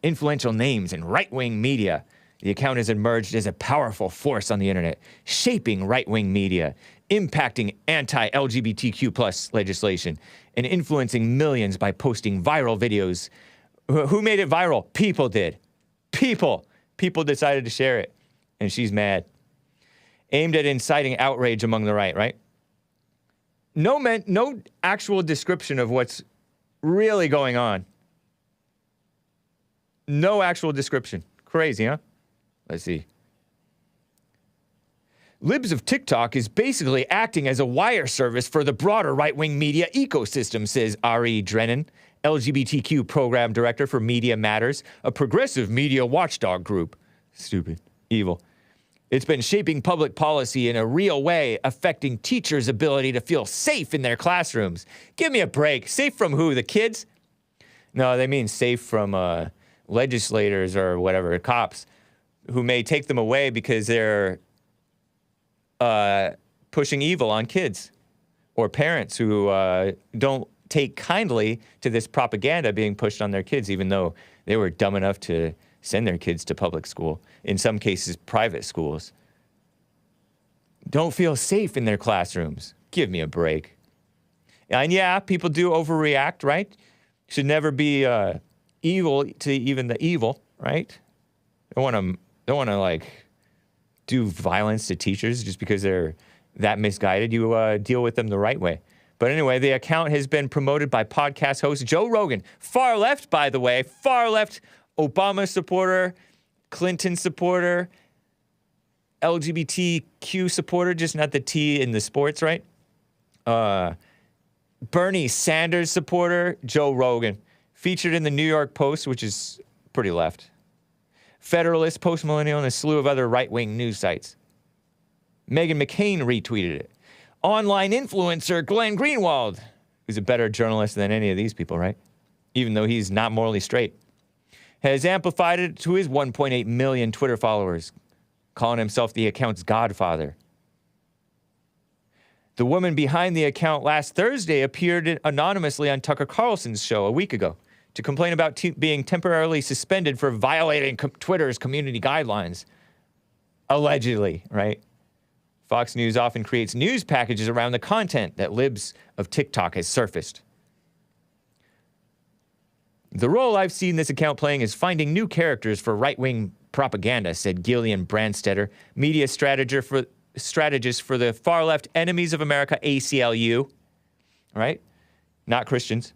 influential names in right-wing media. The account has emerged as a powerful force on the internet, shaping right-wing media, impacting anti-LGBTQ plus legislation, and influencing millions by posting viral videos. Who made it viral? People did. People decided to share it, and she's mad. Aimed at inciting outrage among the right? No actual description of what's really going on. No actual description. Crazy, huh? Let's see. Libs of Tik Tok is basically acting as a wire service for the broader right-wing media ecosystem, says Ari Drennan, LGBTQ program director for Media Matters, a progressive media watchdog group. Stupid. Evil. It's been shaping public policy in a real way, affecting teachers' ability to feel safe in their classrooms. Give me a break. Safe from who? The kids? No, they mean safe from legislators or whatever, cops, who may take them away because they're pushing evil on kids, or parents who don't take kindly to this propaganda being pushed on their kids, even though they were dumb enough to send their kids to public school, in some cases private schools. Don't feel safe in their classrooms. Give me a break. And yeah, people do overreact, right? Should never be evil to even the evil, right? Don't want to like do violence to teachers just because they're that misguided. You deal with them the right way. But anyway, the account has been promoted by podcast host Joe Rogan. Far left, by the way. Far left Obama supporter, Clinton supporter, LGBTQ supporter, just not the T in the sports, right? Bernie Sanders supporter, Joe Rogan. Featured in the New York Post, which is pretty left. Federalist, Postmillennial, and a slew of other right-wing news sites. Meghan McCain retweeted it. Online influencer Glenn Greenwald, who's a better journalist than any of these people, right? Even though he's not morally straight, has amplified it to his 1.8 million Twitter followers, calling himself the account's godfather. The woman behind the account last Thursday appeared anonymously on Tucker Carlson's show a week ago to complain about being temporarily suspended for violating Twitter's community guidelines. Allegedly, right? Fox News often creates news packages around the content that Libs of Tik Tok has surfaced. The role I've seen this account playing is finding new characters for right-wing propaganda, said Gillian Brandstetter, media strategist for the far-left Enemies of America, ACLU. Right? Not Christians.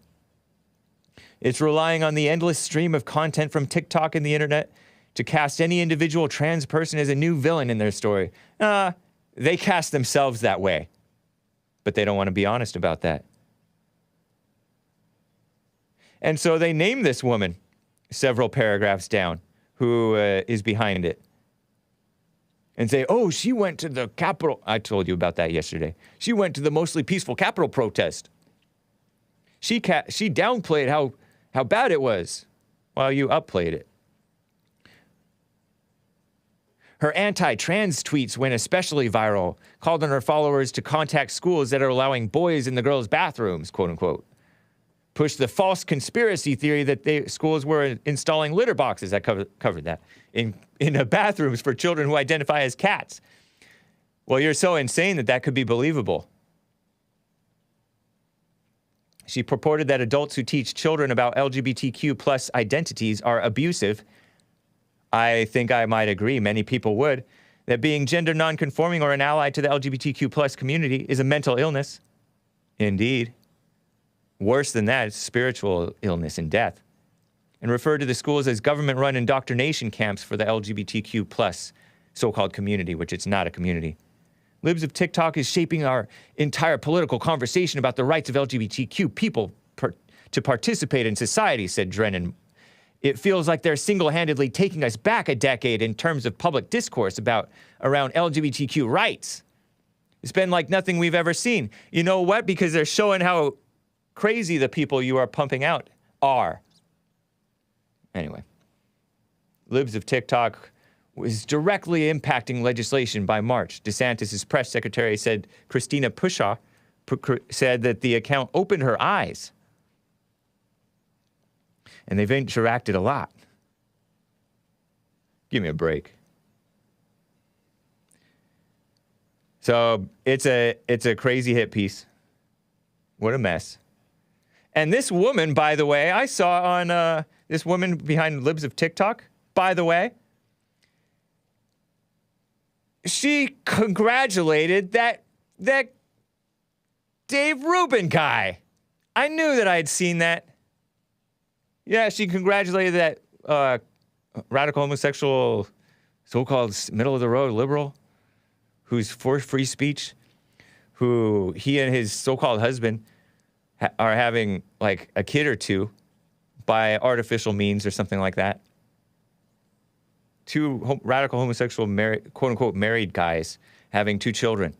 It's relying on the endless stream of content from TikTok and the internet to cast any individual trans person as a new villain in their story. They cast themselves that way, but they don't want to be honest about that. And so they name this woman several paragraphs down who is behind it and say, oh, she went to the Capitol. I told you about that yesterday. She went to the mostly peaceful Capitol protest. She downplayed how bad it was while you upplayed it. Her anti-trans tweets went especially viral, called on her followers to contact schools that are allowing boys in the girls' bathrooms, quote unquote. Pushed the false conspiracy theory that schools were installing litter boxes. I covered that in bathrooms for children who identify as cats. Well, you're so insane that could be believable. She purported that adults who teach children about LGBTQ plus identities are abusive. I think I might agree, many people would, that being gender nonconforming or an ally to the LGBTQ plus community is a mental illness. Indeed. Worse than that, it's spiritual illness and death. And referred to the schools as government-run indoctrination camps for the LGBTQ plus so-called community, which it's not a community. Libs of Tik Tok is shaping our entire political conversation about the rights of LGBTQ people to participate in society, said Drennan. It feels like they're single-handedly taking us back a decade in terms of public discourse around LGBTQ rights. It's been like nothing we've ever seen. You know what? Because they're showing how crazy the people you are pumping out are. Anyway, Libs of Tik Tok was directly impacting legislation by March. DeSantis' press secretary said Christina Pushaw said that the account opened her eyes. And they've interacted a lot. Give me a break. So it's a crazy hit piece. What a mess. And this woman, by the way, I saw on this woman behind Libs of Tik Tok, by the way, she congratulated that Dave Rubin guy. I knew that I had seen that. Yeah, she congratulated that radical homosexual, so-called middle-of-the-road liberal who's for free speech, who he and his so-called husband are having, like, a kid or two by artificial means or something like that. two radical homosexual, quote-unquote, married guys having 2 children.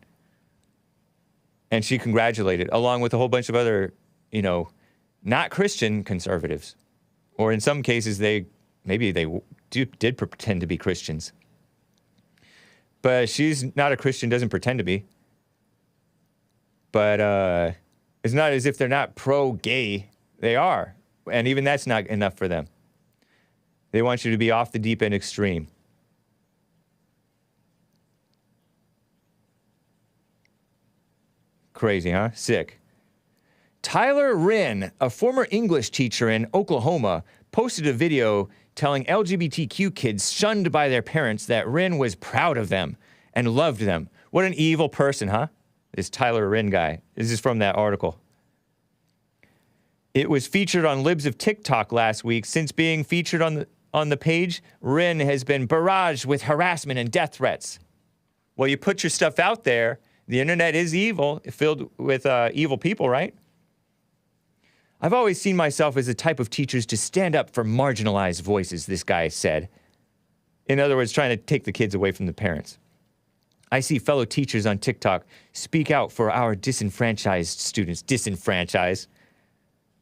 And she congratulated, along with a whole bunch of other, not Christian conservatives. Or in some cases, did pretend to be Christians. But she's not a Christian, doesn't pretend to be. But it's not as if they're not pro-gay. They are. And even that's not enough for them. They want you to be off the deep end extreme. Crazy, huh? Sick. Tyler Wren, a former English teacher in Oklahoma, posted a video telling LGBTQ kids shunned by their parents that Wren was proud of them and loved them. What an evil person, huh? This Tyler Wren guy. This is from that article. It was featured on Libs of Tik Tok last week. Since being featured on the page, Wren has been barraged with harassment and death threats. Well, you put your stuff out there. The internet is evil, filled with evil people, right? I've always seen myself as the type of teachers to stand up for marginalized voices, this guy said. In other words, trying to take the kids away from the parents. I see fellow teachers on TikTok speak out for our disenfranchised students. Disenfranchised.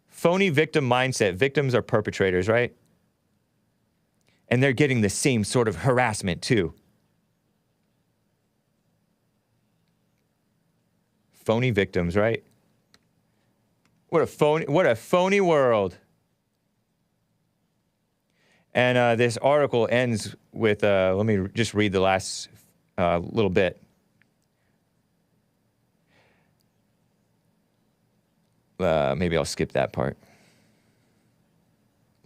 Phony victim mindset. Victims are perpetrators, right? And they're getting the same sort of harassment, too. Phony victims, right? What a phony world. And this article ends with, let me just read the last little bit. Maybe I'll skip that part.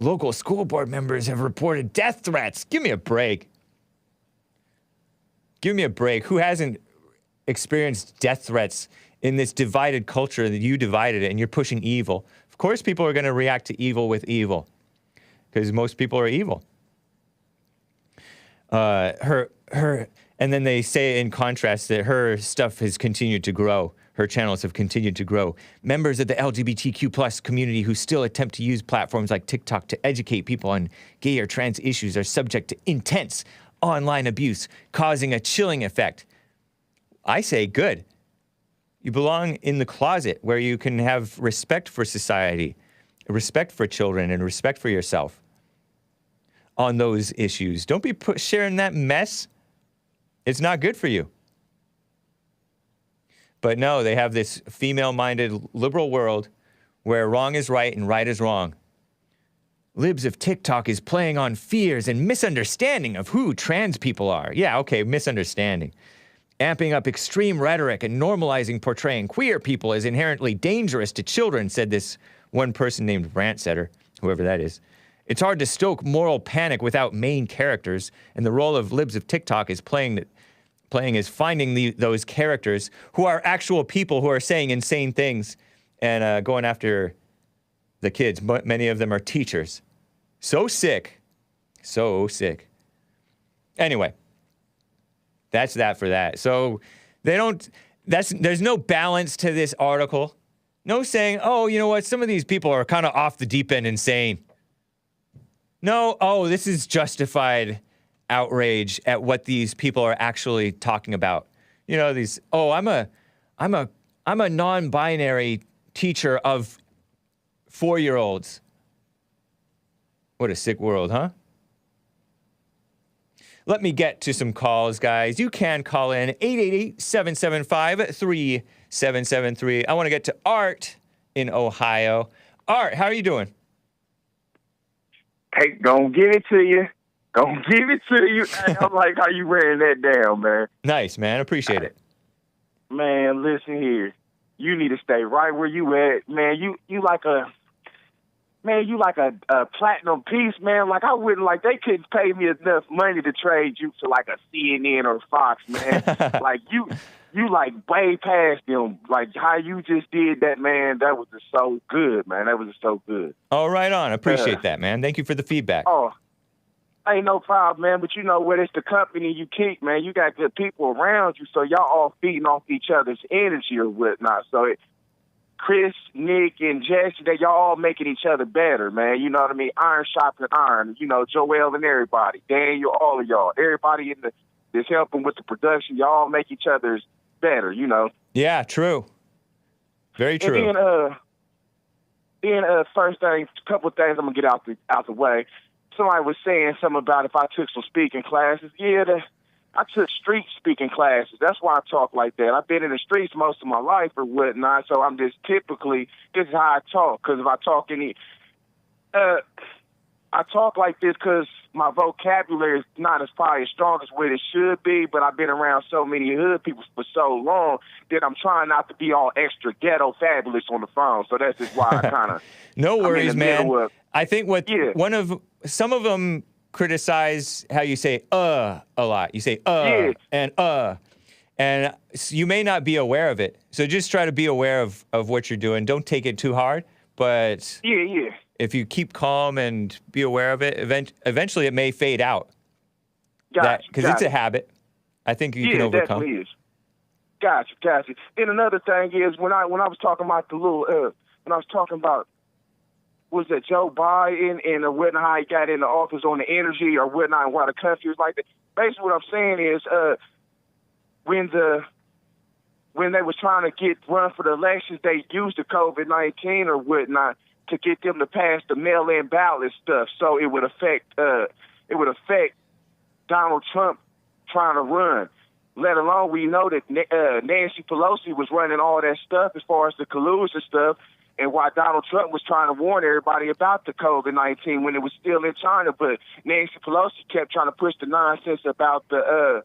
Local school board members have reported death threats. Give me a break. Give me a break. Who hasn't experienced death threats in this divided culture that you divided it and you're pushing evil? Of course people are going to react to evil with evil because most people are evil. And then they say in contrast that her stuff has continued to grow. Her channels have continued to grow. Members of the LGBTQ plus community who still attempt to use platforms like TikTok to educate people on gay or trans issues are subject to intense online abuse, causing a chilling effect. I say good. You belong in the closet where you can have respect for society, respect for children, and respect for yourself on those issues. Don't be sharing that mess. It's not good for you. But no, they have this female-minded liberal world where wrong is right and right is wrong. Libs of TikTok is playing on fears and misunderstanding of who trans people are. Yeah, okay, misunderstanding. Amping up extreme rhetoric and normalizing portraying queer people as inherently dangerous to children, said this one person named Rantsetter, whoever that is. It's hard to stoke moral panic without main characters, and the role of Libs of TikTok is playing is finding those characters who are actual people who are saying insane things and going after the kids. Many of them are teachers. So sick. So sick. Anyway, that's that for that. So there's no balance to this article. No saying, oh, you know what, some of these people are kind of off the deep end insane. No, oh, this is justified outrage at what these people are actually talking about. You know, these, oh, I'm a non-binary teacher of 4-year-olds. What a sick world, huh? Let me get to some calls, guys. You can call in 888-775-3773. I want to get to Art in Ohio. Art, how are you doing? Hey, gonna give it to you. Gonna give it to you. I like how you wearing that down, man. Nice, man. Appreciate it. Man, listen here. You need to stay right where you at, man. You like a platinum piece, man. Like I wouldn't they couldn't pay me enough money to trade you to like a CNN or Fox, man. Like you like way past them. Like how you just did that, man. That was just so good, man. That was just so good. Oh, right on. Appreciate that, man. Thank you for the feedback. Oh, ain't no problem, man. But you know what? It's the company you keep, man. You got good people around you, so y'all all feeding off each other's energy or whatnot. So Chris, Nick, and Jesse, y'all all making each other better, man. You know what I mean? Iron sharpens iron. You know, Joel and everybody, Daniel, all of y'all, everybody that's helping with the production. Y'all all make each other's better. You know. Yeah, true. Very true. And then first thing, a couple of things I'm gonna get out the way. Somebody was saying something about if I took some speaking classes. Yeah, I took street speaking classes. That's why I talk like that. I've been in the streets most of my life or whatnot, so I'm just typically, this is how I talk. Because if I talk I talk like this because my vocabulary is not as probably as strong as what it should be, but I've been around so many hood people for so long that I'm trying not to be all extra ghetto fabulous on the phone. So that's just why I kind of... No worries, man. I think some of them criticize how you say a lot. You say and you may not be aware of it. So just try to be aware of what you're doing. Don't take it too hard, but if you keep calm and be aware of it, eventually it may fade out. Because it's a habit. I think you can overcome. Definitely is. Gotcha. And another thing is when I was talking about was that Joe Biden and whatnot, how he got in the office on the energy or whatnot, and why the country was like that. Basically, what I'm saying is, when they was trying to run for the elections, they used the COVID-19 or whatnot to get them to pass the mail-in ballot stuff, so it would affect Donald Trump trying to run. Let alone we know that Nancy Pelosi was running all that stuff as far as the collusion stuff. And why Donald Trump was trying to warn everybody about the COVID-19 when it was still in China, but Nancy Pelosi kept trying to push the nonsense about the.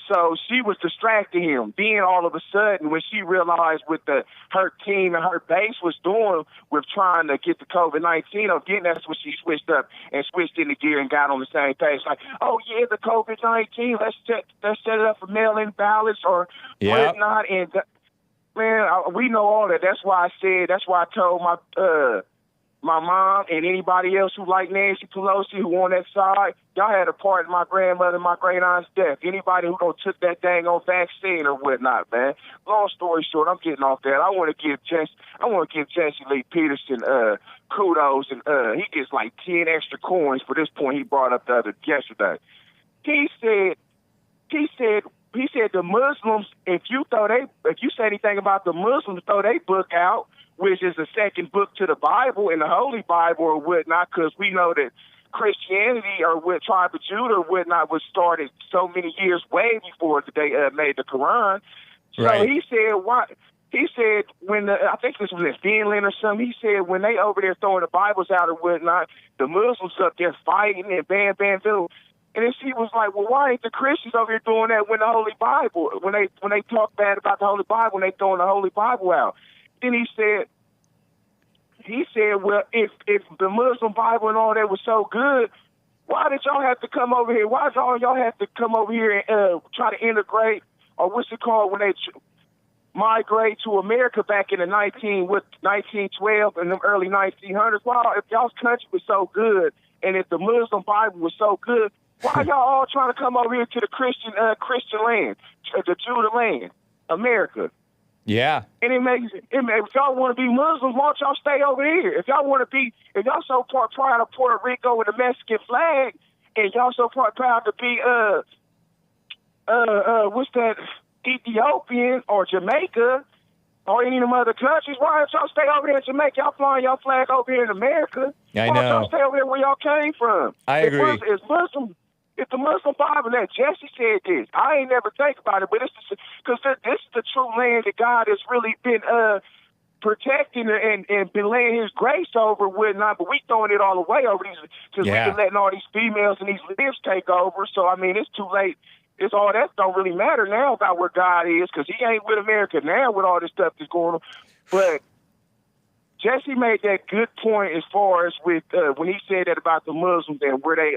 So she was distracting him. Then all of a sudden, when she realized what her team and her base was doing with trying to get the COVID-19 again, that's when she switched up and switched into gear and got on the same page. Like, oh yeah, the COVID-19, let's set it up for mail-in ballots or whatnot. And man, we know all that. That's why I told my mom and anybody else who like Nancy Pelosi who on that side, y'all had a part in my grandmother and my great aunt's death. Anybody who don't took that dang on vaccine or whatnot, man. Long story short, I'm getting off that. I want to give Jesse Lee Peterson kudos, and he gets like 10 extra coins for this point he brought up yesterday. He said the Muslims, if you say anything about the Muslims, throw their book out, which is the second book to the Bible and the Holy Bible or whatnot, because we know that Christianity or what tribe of Judah or whatnot was started so many years way before they made the Koran. So he said when I think this was in Finland or something, he said when they over there throwing the Bibles out or whatnot, the Muslims up there fighting and bam, boom. And then she was like, well, why ain't the Christians over here doing that when the Holy Bible, when they talk bad about the Holy Bible, when they throwing the Holy Bible out? Then he said, well, if the Muslim Bible and all that was so good, why did y'all have to come over here? Why did y'all have to come over here and try to integrate, or what's it called, when they migrate to America back in the 1912 and the early 1900s? Wow, if y'all's country was so good, and if the Muslim Bible was so good, why y'all all trying to come over here to the Christian land, the Judah land, America? Yeah. And if y'all want to be Muslims, why don't y'all stay over here? If y'all so proud of Puerto Rico with the Mexican flag, and y'all so proud to be what's that, Ethiopian or Jamaica or any of them other countries, why don't y'all stay over here in Jamaica? Y'all flying y'all flag over here in America. I know. Why don't y'all stay over here where y'all came from? I agree. If the Muslim Bible, that Jesse said this, I ain't never think about it, but it's because this is the true land that God has really been protecting and been laying His grace over whatnot. But we throwing it all away over these because we been letting all these females and these libs take over. So I mean, it's too late. It's all that don't really matter now about where God is, because He ain't with America now with all this stuff that's going on. But Jesse made that good point as far as with when he said that about the Muslims and where they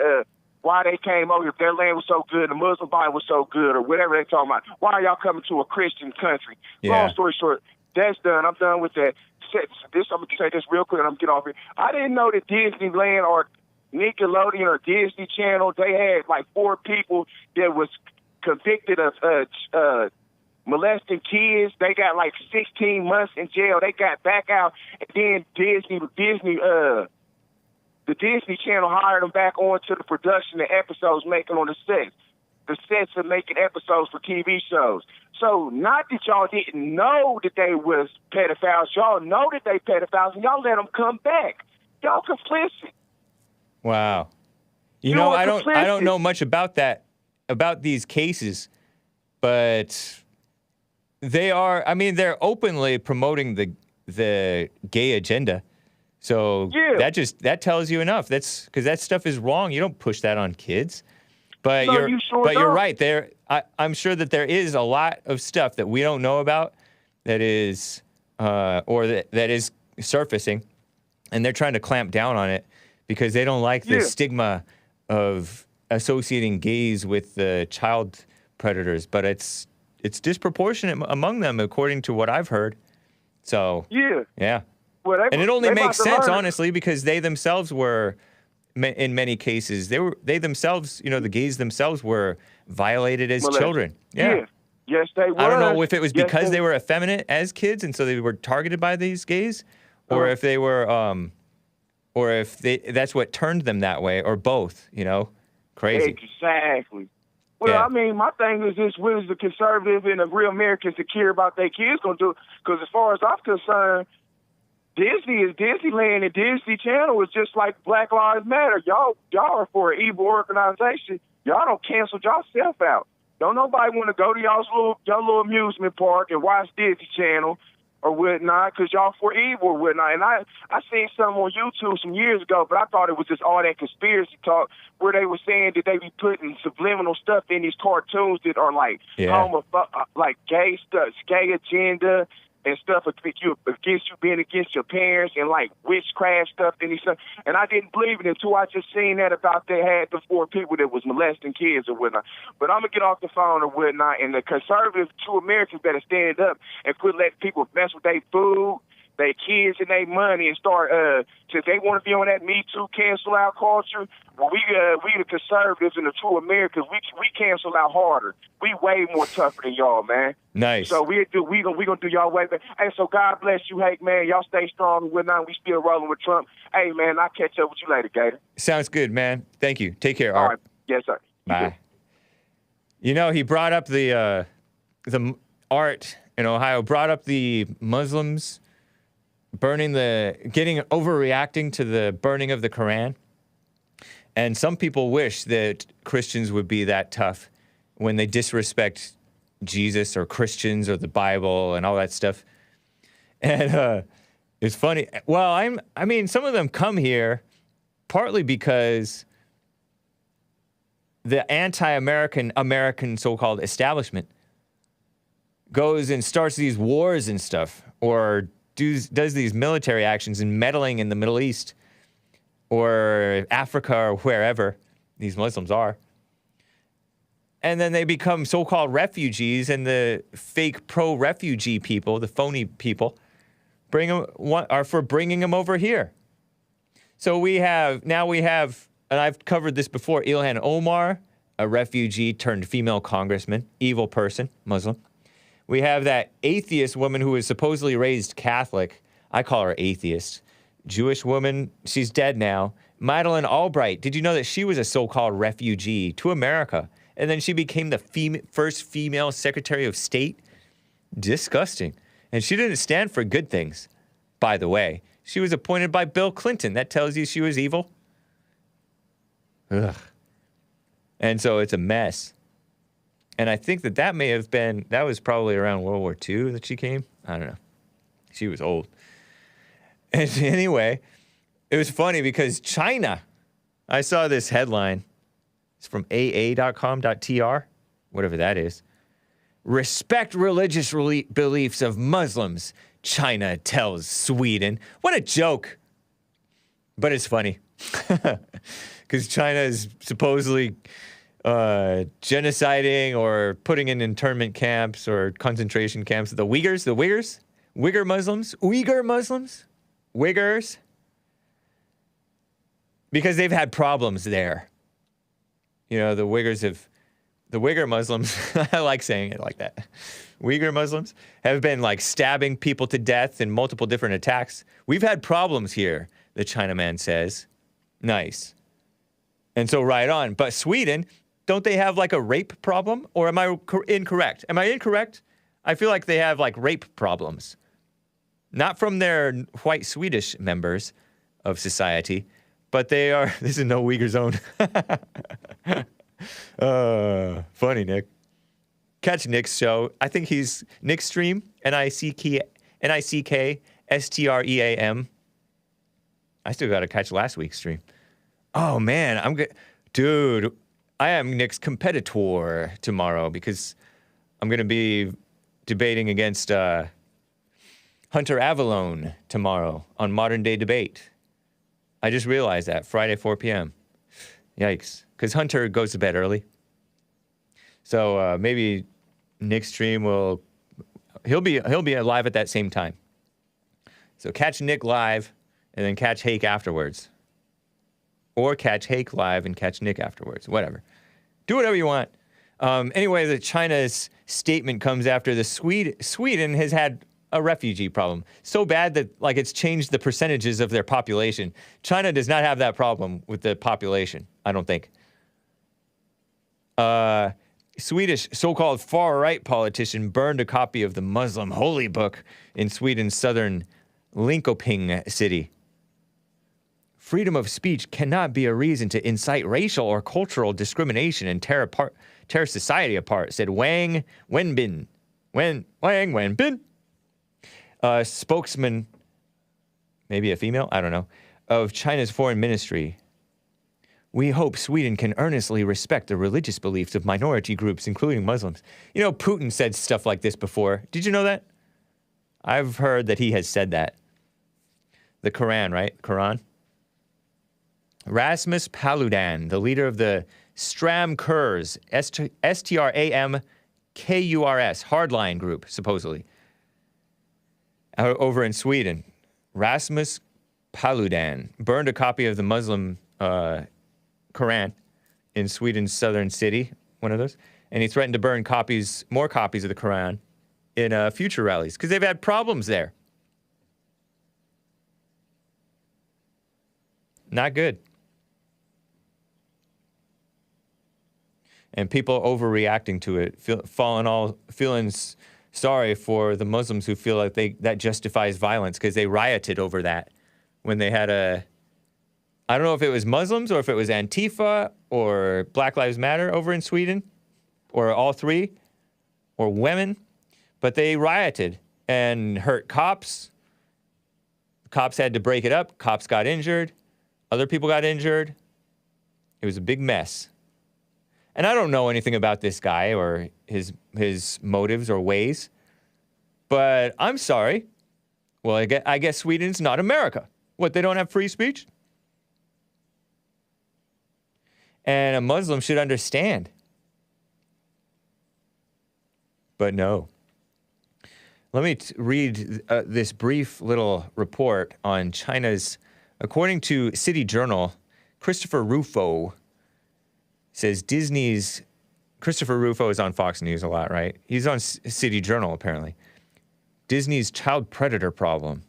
why they came over. If their land was so good, the Muslim Bible was so good, or whatever they talking about, why are y'all coming to a Christian country? Long story short, that's done. I'm done with that. I'm going to say this real quick and I'm going to get off here. I didn't know that Disneyland or Nickelodeon or Disney Channel, they had like 4 people that was convicted of molesting kids. They got like 16 months in jail. They got back out, and then the Disney Channel hired them back onto the production of episodes making on the sets. The sets of making episodes for TV shows. So not that y'all didn't know that they was pedophiles. Y'all know that they pedophiles, and y'all let them come back. Y'all complicit. Wow. You know, I don't know much about these cases, but they're openly promoting the gay agenda. So that tells you enough. That's because that stuff is wrong. You don't push that on kids. But you're right. I'm sure that there is a lot of stuff that we don't know about that is that is surfacing, and they're trying to clamp down on it because they don't like the stigma of associating gays with the child predators. But it's disproportionate among them, according to what I've heard. So yeah. Well, and it only makes sense, honestly, because they themselves were, in many cases, they themselves, the gays themselves were violated as children. Yeah. Yes, they were. I don't know if it was because they were effeminate as kids and so they were targeted by these gays, or if they were, that's what turned them that way, or both, crazy. Exactly. Well, I mean, my thing is this: what is the conservative and the real Americans that care about their kids going to do? Because as far as I'm concerned, Disney is Disneyland, and Disney Channel is just like Black Lives Matter. Y'all are for an evil organization. Y'all don't cancel yourself out. Don't nobody want to go to y'all little amusement park and watch Disney Channel or whatnot because y'all for evil or whatnot. And I seen something on YouTube some years ago, but I thought it was just all that conspiracy talk where they were saying that they be putting subliminal stuff in these cartoons that are like like gay stuff, gay agenda, and stuff against you being against your parents and like witchcraft stuff and stuff. And I didn't believe it until I just seen that about they had the 4 people that was molesting kids or whatnot. But I'm gonna get off the phone or whatnot, and the conservative true Americans better stand up and quit letting people mess with their food, their kids, and their money and start since they want to be on that Me Too cancel out culture. Well, we the conservatives and the true Americans, we cancel out harder. We way more tougher than y'all, man. Nice. So we gonna do y'all way, man. Hey, so God bless you, Hake, man. Y'all stay strong and whatnot. We still rolling with Trump. Hey, man, I'll catch up with you later, Gator. Sounds good, man. Thank you. Take care, All Art. right. Yes, sir. Bye. He brought up the Art in Ohio, brought up the Muslims getting overreacting to the burning of the Koran. And some people wish that Christians would be that tough when they disrespect Jesus or Christians or the Bible and all that stuff. And it's funny. Well, some of them come here partly because the American so-called establishment goes and starts these wars and stuff, or does these military actions and meddling in the Middle East or Africa or wherever these Muslims are. And then they become so-called refugees, and the fake pro-refugee people, the phony people, are for bringing them over here. So we have, and I've covered this before, Ilhan Omar, a refugee turned female congressman, evil person, Muslim. We have that atheist woman who was supposedly raised Catholic. I call her atheist. Jewish woman, she's dead now. Madeleine Albright, did you know that she was a so-called refugee to America? And then she became the first female Secretary of State? Disgusting. And she didn't stand for good things, by the way. She was appointed by Bill Clinton. That tells you she was evil? Ugh. And so it's a mess. And I think that was probably around World War II that she came. I don't know. She was old. And anyway, it was funny because China, I saw this headline. It's from aa.com.tr, whatever that is. Respect religious beliefs of Muslims, China tells Sweden. What a joke. But it's funny. Because China is supposedly genociding or putting in internment camps or concentration camps. The Uyghurs? Uyghur Muslims? Uyghurs? Because they've had problems there. The Uyghurs have the Uyghur Muslims, I like saying it like that. Uyghur Muslims have been like stabbing people to death in multiple different attacks. We've had problems here, the Chinaman says. Nice. And so right on. But Sweden, don't they have like a rape problem? Or am I incorrect? Am I incorrect? I feel like they have like rape problems. Not from their white Swedish members of society, but they are, this is no Uyghur zone. Funny, Nick. Catch Nick's show. I think he's Nick's stream, Nickstream. I still got to catch last week's stream. Oh, man, I'm good. Dude, I am Nick's competitor tomorrow because I'm going to be debating against Hunter Avalone tomorrow on Modern Day Debate. I just realized that, Friday, 4 p.m. Yikes. Because Hunter goes to bed early. So maybe Nick's stream will... He'll be live at that same time. So catch Nick live and then catch Hake afterwards. Or catch Hake live and catch Nick afterwards. Whatever. Do whatever you want. Anyway, the China's statement comes after the Sweden has had a refugee problem. So bad that like it's changed the percentages of their population. China does not have that problem with the population, I don't think. Swedish so-called far-right politician burned a copy of the Muslim holy book in Sweden's southern Linköping city. Freedom of speech cannot be a reason to incite racial or cultural discrimination and tear society apart, said Wang Wenbin. Wang Wenbin? Spokesman, maybe a female, I don't know, of China's foreign ministry. We hope Sweden can earnestly respect the religious beliefs of minority groups, including Muslims. You know, Putin said stuff like this before. Did you know that? I've heard that he has said that. The Koran, right? Koran? Rasmus Paludan, the leader of the Stramkurs, Stramkurs, hardline group, supposedly, over in Sweden. Rasmus Paludan burned a copy of the Muslim Koran in Sweden's southern city, one of those, and he threatened to burn more copies of the Koran in future rallies because they've had problems there. Not good. And people overreacting to it, feeling sorry for the Muslims who feel like that justifies violence because they rioted over that when they had I don't know if it was Muslims or if it was Antifa or Black Lives Matter over in Sweden or all three or women, but they rioted and hurt cops. Cops had to break it up. Cops got injured. Other people got injured. It was a big mess. And I don't know anything about this guy or his motives or ways, but I'm sorry. Well, I guess Sweden's not America. What, they don't have free speech? And a Muslim should understand. But no. Let me read this brief little report on China's, according to City Journal, Christopher Rufo says Christopher Rufo is on Fox News a lot, right? He's on City Journal, apparently. Disney's child predator problem.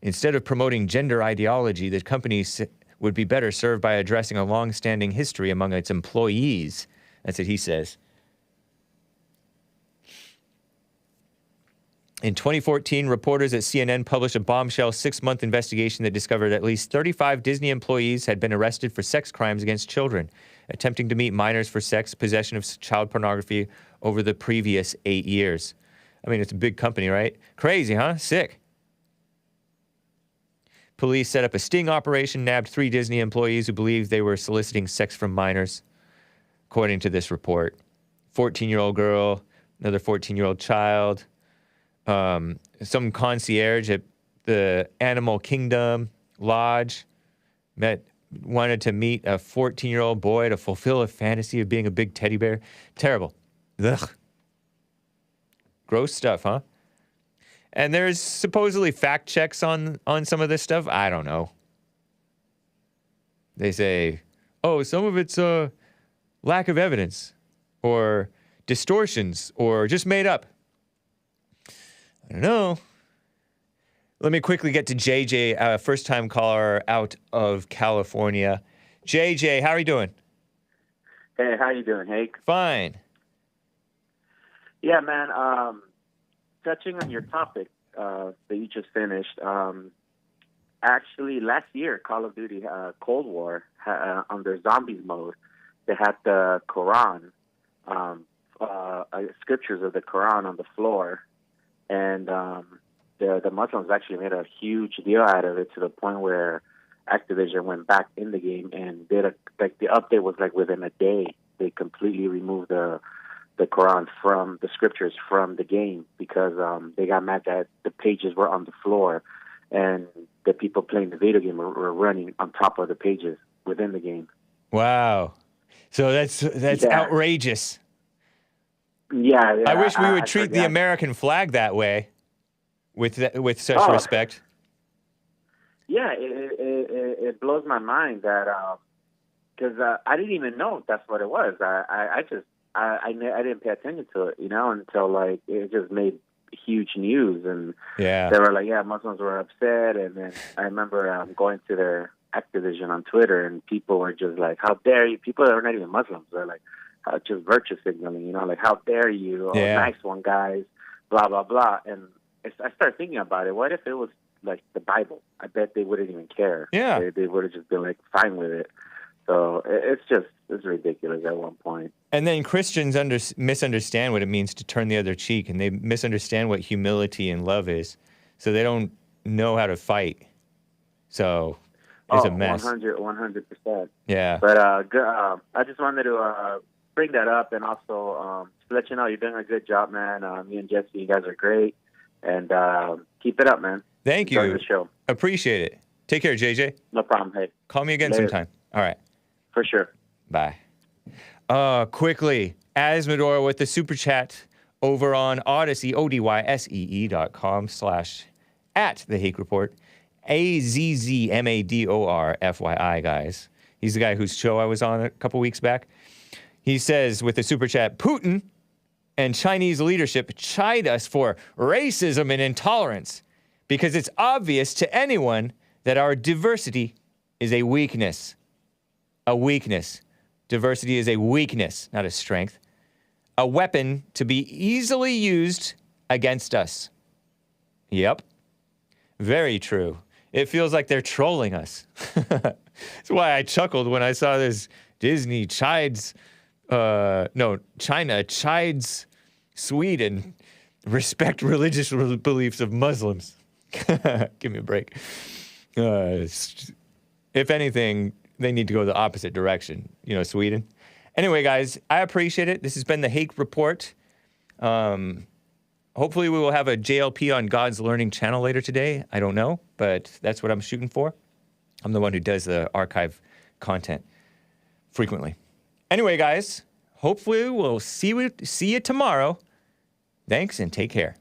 Instead of promoting gender ideology, the company would be better served by addressing a long-standing history among its employees. That's what he says. In 2014, reporters at CNN published a bombshell 6-month investigation that discovered at least 35 Disney employees had been arrested for sex crimes against children, attempting to meet minors for sex, possession of child pornography over the previous 8 years. I mean, it's a big company, right? Crazy, huh? Sick. Police set up a sting operation, nabbed 3 Disney employees who believed they were soliciting sex from minors, according to this report. 14-year-old girl, another 14-year-old child, some concierge at the Animal Kingdom Lodge wanted to meet a 14-year-old boy to fulfill a fantasy of being a big teddy bear. Terrible. Ugh. Gross stuff, huh? And there's supposedly fact checks on some of this stuff. I don't know. They say, oh, some of it's lack of evidence. or distortions or just made up? I don't know. Let me quickly get to JJ, first-time caller out of California. JJ, how are you doing? Hey, how you doing, Hake? Fine. Yeah, man. Touching on your topic that you just finished, actually last year, Call of Duty Cold War, on their zombies mode, they had the Koran, scriptures of the Koran on the floor, and the Muslims actually made a huge deal out of it to the point where Activision went back in the game and did the update was like within a day. They completely removed the Quran from the scriptures from the game because they got mad that the pages were on the floor and the people playing the video game were running on top of the pages within the game. Wow. So that's outrageous. Yeah. I wish we would treat the American flag that way with such respect. Yeah, it blows my mind that because I didn't even know that's what it was. I didn't pay attention to it, until like it just made huge news, and they were like, Muslims were upset, and then I remember going to their Activision on Twitter, and people were just like, "How dare you?" People that are not even Muslims, they're like, just virtue signaling, like, "How dare you?" Oh, nice one, guys. Blah blah blah, and I started thinking about it. What if it was like the Bible? I bet they wouldn't even care. Yeah, they would have just been like fine with it. So it's ridiculous at one point. And then Christians misunderstand what it means to turn the other cheek, and they misunderstand what humility and love is. So they don't know how to fight. So it's a mess. 100%. Yeah. But I just wanted to bring that up, and also to let you know you're doing a good job, man. Me and Jesse, you guys are great, and keep it up, man. Thank you. Enjoy the show. Appreciate it. Take care, JJ. No problem. Hey. Call me again Later. sometime. All right. For sure. Bye. Quickly, Asmodor with the super chat over on Odyssey, odyssee.com/@the Hake Report. AZZMADOR, FYI, guys. He's the guy whose show I was on a couple weeks back. He says with the super chat, Putin and Chinese leadership chide us for racism and intolerance because it's obvious to anyone that our diversity is a weakness. A weakness. Diversity is a weakness, not a strength. A weapon to be easily used against us. Yep. Very true. It feels like they're trolling us. That's why I chuckled when I saw this Disney chides, China chides Sweden, respect religious beliefs of Muslims. Give me a break. If anything, they need to go the opposite direction, Sweden. Anyway, guys, I appreciate it. This has been the Hake Report. Hopefully we will have a JLP on God's Learning channel later today. I don't know, but that's what I'm shooting for. I'm the one who does the archive content frequently. Anyway, guys, hopefully we'll see you tomorrow. Thanks and take care.